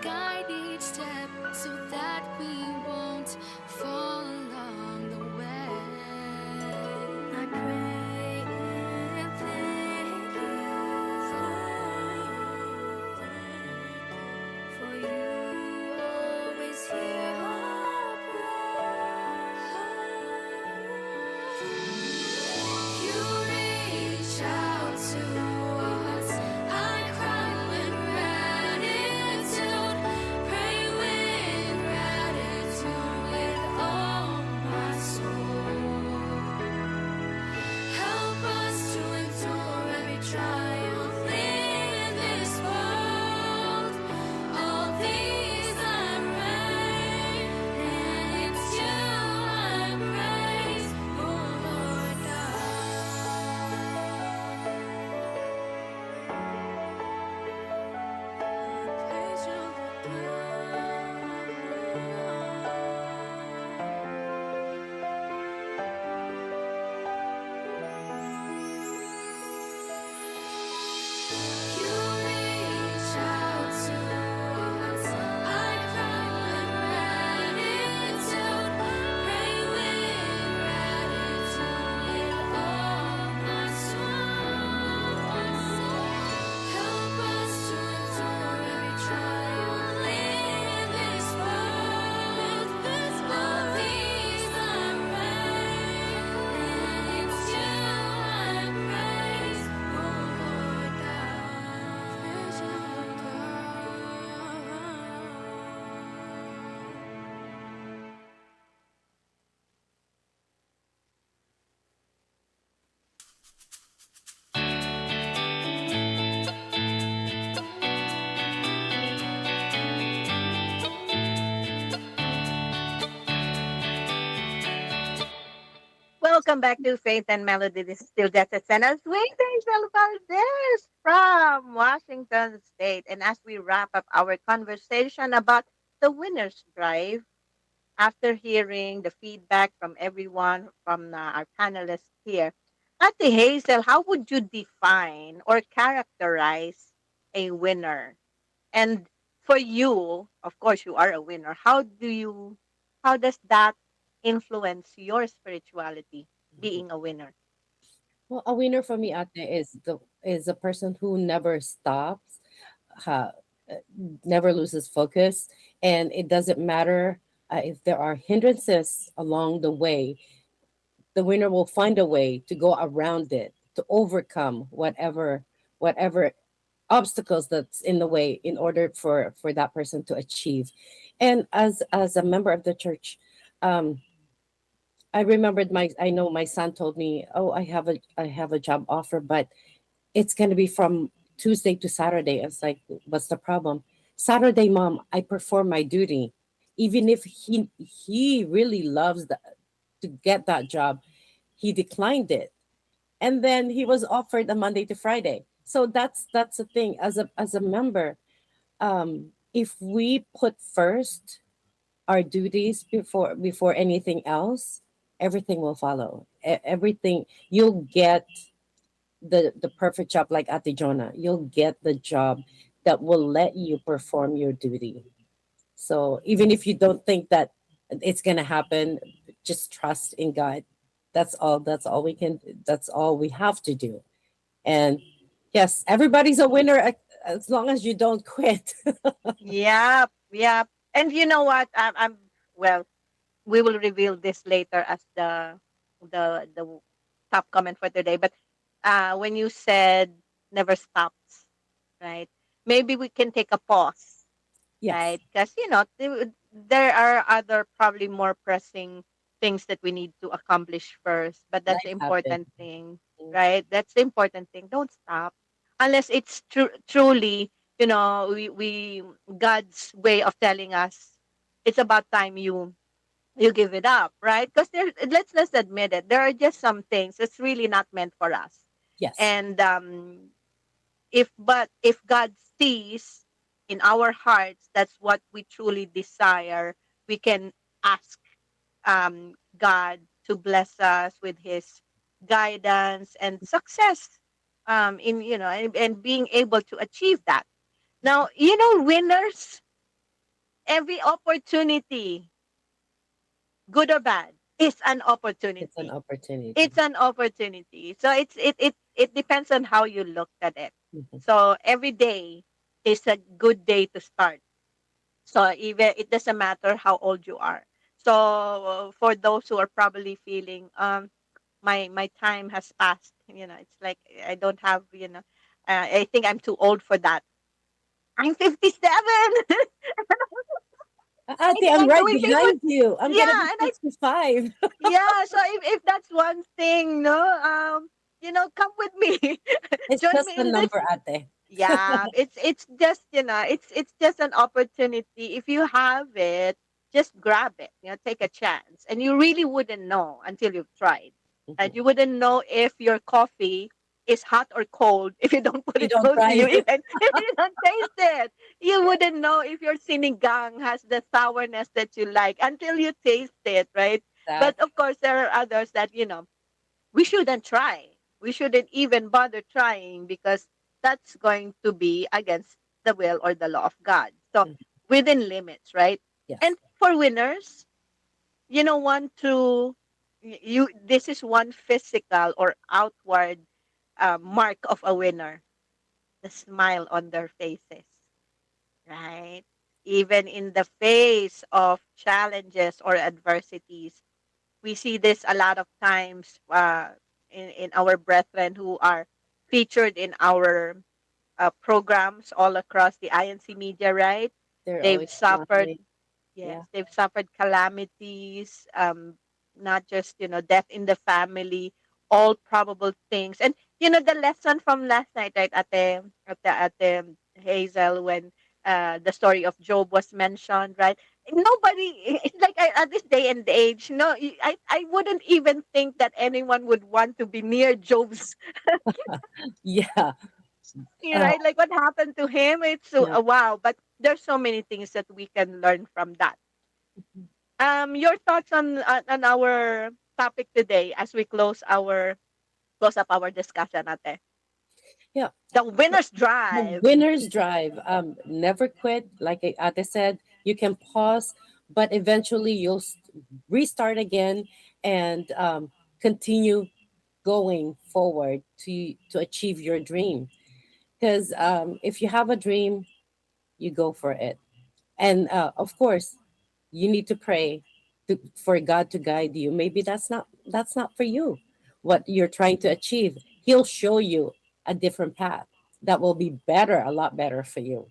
guide each step so that we won't fall along the way. I pray and thank you for you always hear our prayer. You reach out to us. I cry with gratitude, pray with gratitude with all my soul. Help us to endure every triumph in this world. All these I pray, and it's you I praise, oh Lord God. Praise you, you reach out to us. I cry with gratitude, pray with gratitude with all my soul. Help us to endure every trial in this world. All these I pray, and it's you I praise, oh Lord God. Praise you, Welcome back to Faith and Melody. This is still Jessica Senas with Angel Valdez from Washington State. And as we wrap up our conversation about the winner's drive, after hearing the feedback from everyone, from our panelists here, Ate Hazel, how would you define or characterize a winner? And for you, of course, you are a winner. How does that influence your spirituality, being a winner? Well, a winner for me, Ate, is a person who never stops, ha, uh, never loses focus, and it doesn't matter if there are hindrances along the way. The winner will find a way to go around it, to overcome whatever obstacles that's in the way in order for that person to achieve. And as a member of the church, um, I know my son told me, "Oh, I have a job offer, but it's going to be from Tuesday to Saturday." I was like, "What's the problem?" "Saturday, mom, I perform my duty." Even if he really loves to get that job, he declined it. And then he was offered a Monday to Friday. So that's the thing, as a member, if we put first our duties before anything else, everything will follow. Everything, you'll get the perfect job, like Ate Jonah. You'll get the job that will let you perform your duty. So even if you don't think that it's gonna happen, just trust in God. That's all we can. That's all we have to do. And yes, everybody's a winner as long as you don't quit. Yep, yep. And you know what? I'm well. We will reveal this later as the top comment for today. But when you said never stops, right? Maybe we can take a pause, Yes, right? Because there are other probably more pressing things that we need to accomplish first. But that's the life happens. important thing, right? That's the important thing. Don't stop unless it's truly, we God's way of telling us it's about time you give it up, right? Because let's admit it, there are just some things that's really not meant for us. Yes, And if God sees in our hearts that's what we truly desire, we can ask God to bless us with His guidance and success, in and being able to achieve that. Now, winners. Every opportunity, good or bad, is an It's an opportunity. opportunity. It's an opportunity. So it depends on how you look at it. Mhm. So every day is a good day to start. So even it doesn't matter how old you are. So for those who are probably feeling my time has passed, it's like I don't have, I think I'm too old for that. I'm 57. I Ate, think I'm I'm right doing things with behind you. I'm gonna yeah, be and I 65. yeah, so if that's one thing, no, come with me. It's Join just me a in this. number, ate. Yeah, it's just, it's just an opportunity. If you have it, just grab it. Take a chance. And you really wouldn't know until you've tried. And Mhm. you wouldn't know if your coffee is hot or cold if you don't put You it don't close to try you, it. even if you don't taste it. You wouldn't know if your sinigang has the sourness that you like until you taste it, right? But Exactly. of course, there are others that, we shouldn't try. We shouldn't even bother trying because that's going to be against the will or the law of God. So Mhm. within limits, right? Yes. And for winners, want to you this is one physical or outward mark of a winner, the smile on their faces, right? Even in the face of challenges or adversities, we see this a lot of times in our brethren who are featured in our programs all across the INC media, right? They're They've always suffered, smiling. yes, Yeah. they've suffered calamities, not just, death in the family, all probable things. And, the lesson from last night, right, Ate Hazel, when the story of Job was mentioned, right? Nobody, it's like at this day and age, no, I wouldn't even think that anyone would want to be near Job's, Yeah. Uh, right? Like what happened to him, it's so yeah. wow. But there's so many things that we can learn from that. Your thoughts on our topic today as we close up our discussion, Ate? Yeah. The The winner's the drive. winner's drive. Never quit. Like Ate said, you can pause, but eventually you'll restart again and continue going forward to achieve your dream. Because if you have a dream, you go for it. And of course, you need to pray for God to guide you. Maybe that's not for you. What you're trying to achieve, He'll show you a different path that will be better, a lot better for you.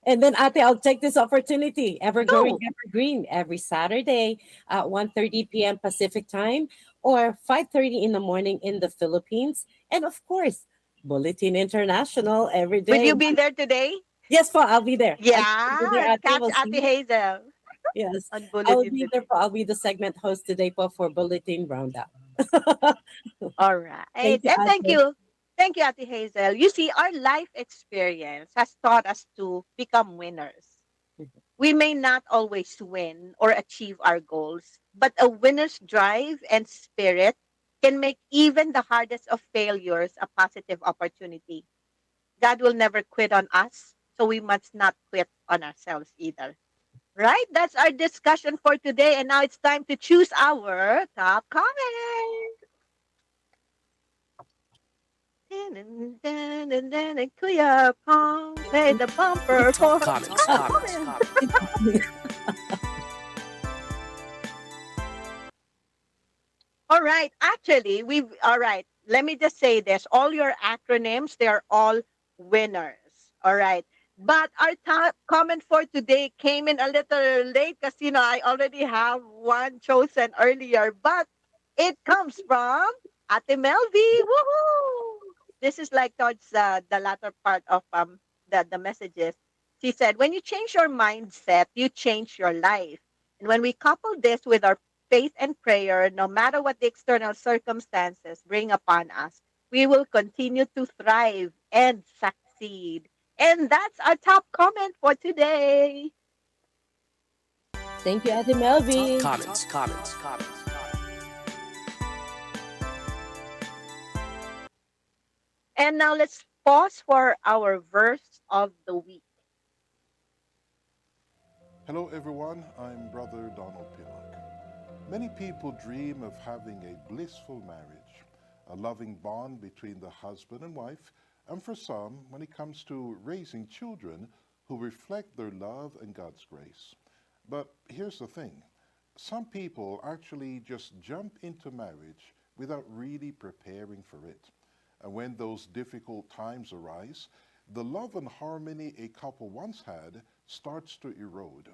And then, Ate, I'll take this opportunity. Ever growing, Go. ever green, every Saturday at 1:30 p.m. Pacific time or 5:30 in the morning in the Philippines. And of course, Bulletin International every Will day. you be there today? Yes, po, I'll be there. I'll be there, Yeah, Ate. catch We'll see Ate you. Hazel Yes, on I will Bulletin be there. today. Po. I'll be the segment host today po for Bulletin Roundup. All right. Thank you, And thank Ate. you. Thank you, Ate Hazel. You see, our life experience has taught us to become winners. We may not always win or achieve our goals, but a winner's drive and spirit can make even the hardest of failures a positive opportunity. God will never quit on us, so we must not quit on ourselves either. Right? That's our discussion for today. And now it's time to choose our top comment. Kuya Pong, play the bumper Top for comments, top comments, comment. comments. All right. Actually, all right. Let me just say this. All your acronyms, they are all winners. All right. But our top comment for today came in a little late because, I already have one chosen earlier, but it comes from Ate Melvi. Woohoo! This is like towards the latter part of the messages. She said, when you change your mindset, you change your life. And when we couple this with our faith and prayer, no matter what the external circumstances bring upon us, we will continue to thrive and succeed. And that's our top comment for today. Thank you, Ate Top Melvi. comments, comments, comments. And now let's pause for our verse of the week. Hello, everyone. I'm Brother Donald Pinnock. Many people dream of having a blissful marriage, a loving bond between the husband and wife, and for some, when it comes to raising children who reflect their love and God's grace. But here's the thing, some people actually just jump into marriage without really preparing for it. And when those difficult times arise, the love and harmony a couple once had starts to erode.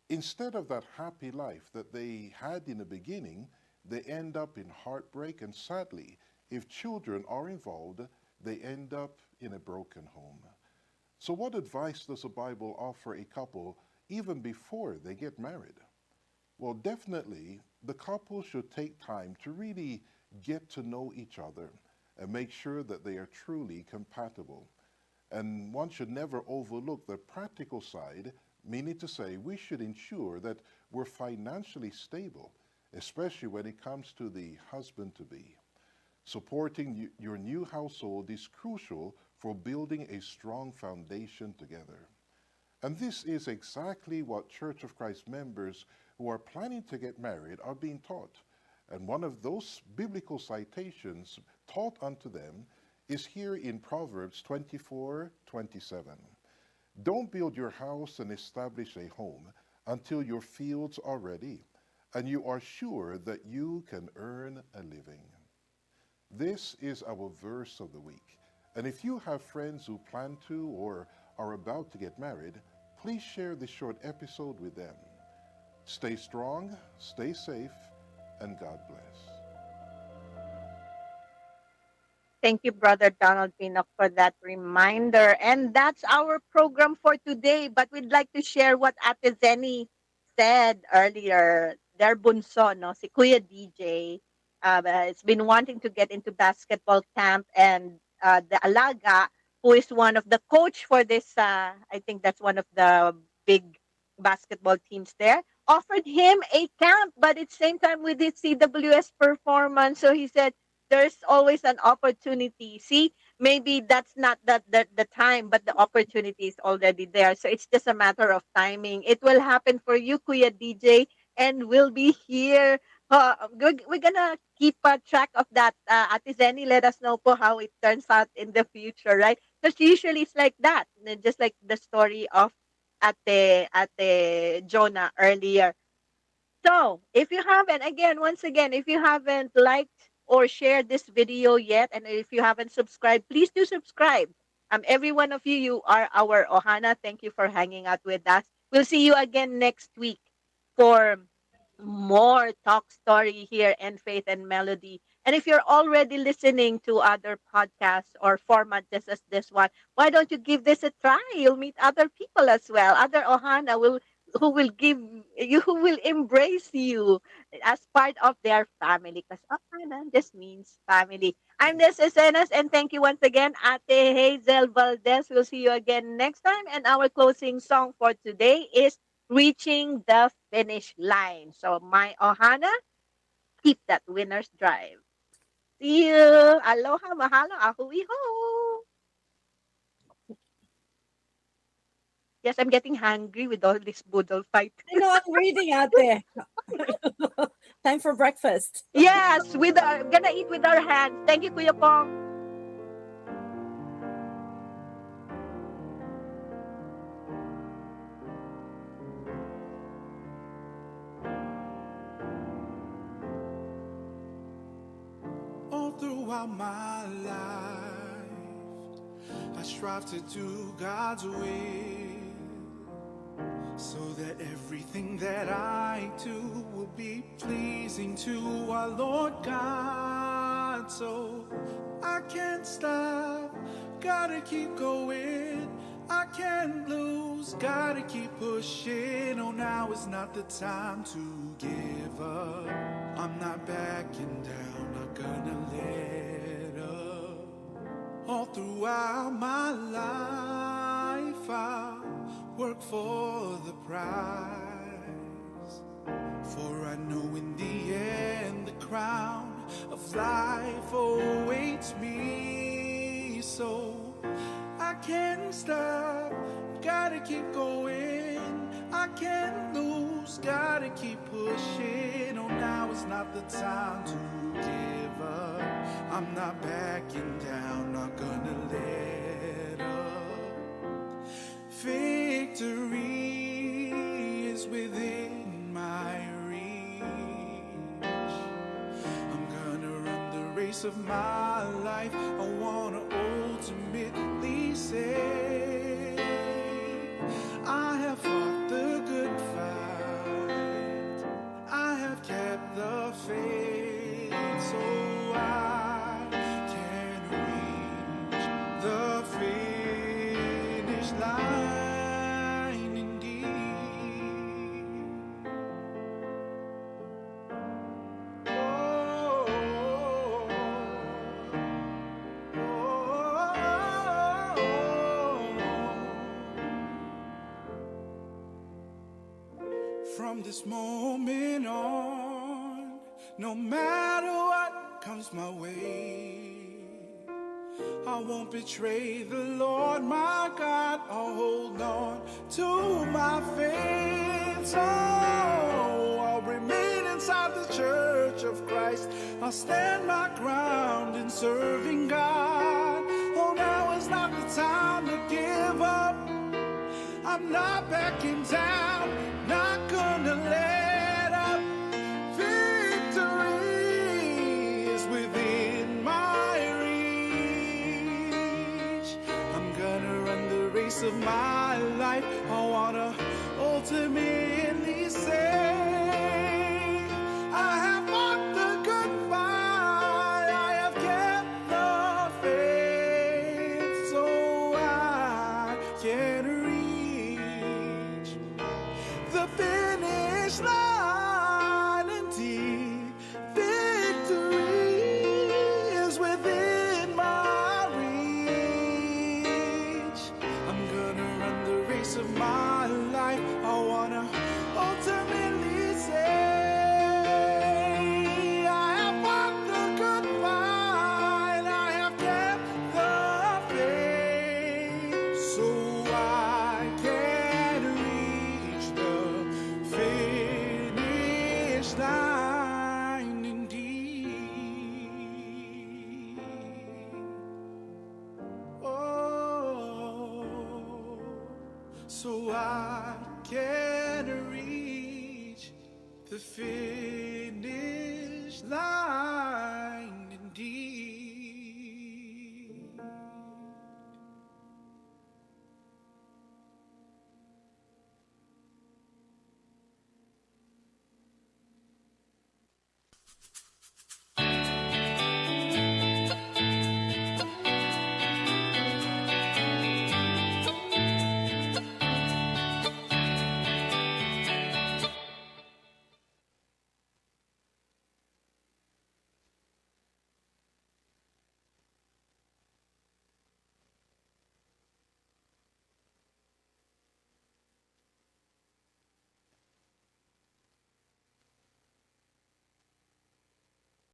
Instead of that happy life that they had in the beginning, they end up in heartbreak, and sadly, if children are involved, they end up in a broken home. So, what advice does the Bible offer a couple even before they get married? Well, definitely, the couple should take time to really get to know each other and make sure that they are truly compatible. And one should never overlook the practical side, meaning to say we should ensure that we're financially stable, especially when it comes to the husband to be. Supporting your new household is crucial for building a strong foundation together. And this is exactly what Church of Christ members who are planning to get married are being taught. And one of those biblical citations taught unto them is here in Proverbs 24:27. Don't build your house and establish a home until your fields are ready, and you are sure that you can earn a living. This is our verse of the week. And if you have friends who plan to or are about to get married, please share this short episode with them. Stay strong, stay safe, and God bless. Thank you, Brother Donald Pinnock, for that reminder. And that's our program for today. But we'd like to share what Ate Zenny said earlier. Their bunso, no? Si Kuya DJ, has been wanting to get into basketball camp. And the Alaga, who is one of the coach for this, I think that's one of the big basketball teams there, offered him a camp. But at the same time with this CWS performance, so he said, there's always an opportunity. See, maybe that's not the time, but the opportunity is already there. So it's just a matter of timing. It will happen for you, Kuya DJ, and we'll be here. We're gonna keep track of that. Ate Zenny, let us know po how it turns out in the future, right? Because usually it's like that, just like the story of Ate Jonah earlier. So, if you haven't, again, once again, if you haven't liked or shared this video yet, and if you haven't subscribed, please do subscribe. Every one of you, you are our Ohana. Thank you for hanging out with us. We'll see you again next week for more talk story here in Faith and Melody. And if you're already listening to other podcasts or format just as this one, why don't you give this a try? You'll meet other people as well. Other Ohana will who will give you who will embrace you as part of their family. Because Ohana just means family. I'm Des Esenas, and thank you once again, Ate Hazel Valdez. We'll see you again next time. And our closing song for today is Reaching the Finish Line. So, my Ohana, keep that winner's drive. See you. Aloha, mahalo, ahui ho. Yes, I'm getting hungry with all this boodle fight. I know I'm reading out there. Time for breakfast. Yes, gonna eat with our hands. Thank you, Kuya Pong. All throughout my life, I strive to do God's will, so that everything that I do will be pleasing to our Lord God. So I can't stop, gotta keep going, I can't lose, gotta keep pushing. Oh, now is not the time to give up. I'm not backing down, not gonna let up. All throughout my life I work for the prize, for I know in the end the crown of life awaits me. So I can't stop, gotta keep going, I I can't lose. Gotta keep pushing. Oh, now is not the time to give up. I'm not backing down, not gonna let up. Victory is within my reach. I'm gonna run the race of my life. I wanna ultimately say I have fought the good fight. I have kept the faith, so I can reach the finish line indeed. Oh, from this moment on, no matter what comes my way, I won't betray the Lord my God. I'll hold on to my faith. So I'll remain inside the church of Christ. I'll stand my ground in serving God. Oh, now is not the time to give up. I'm not backing down, not gonna let up. Victory is within my reach. I'm gonna run the race of my life. I wanna ultimately say I have fought the good fight. I have kept the faith, so I can reach the finish line indeed. Victory is within my reach. I'm gonna run the race of my life. I wanna ultimately say I have fought the good fight. I have kept the faith, so I can reach the finish line indeed. Oh, so I can reach the finish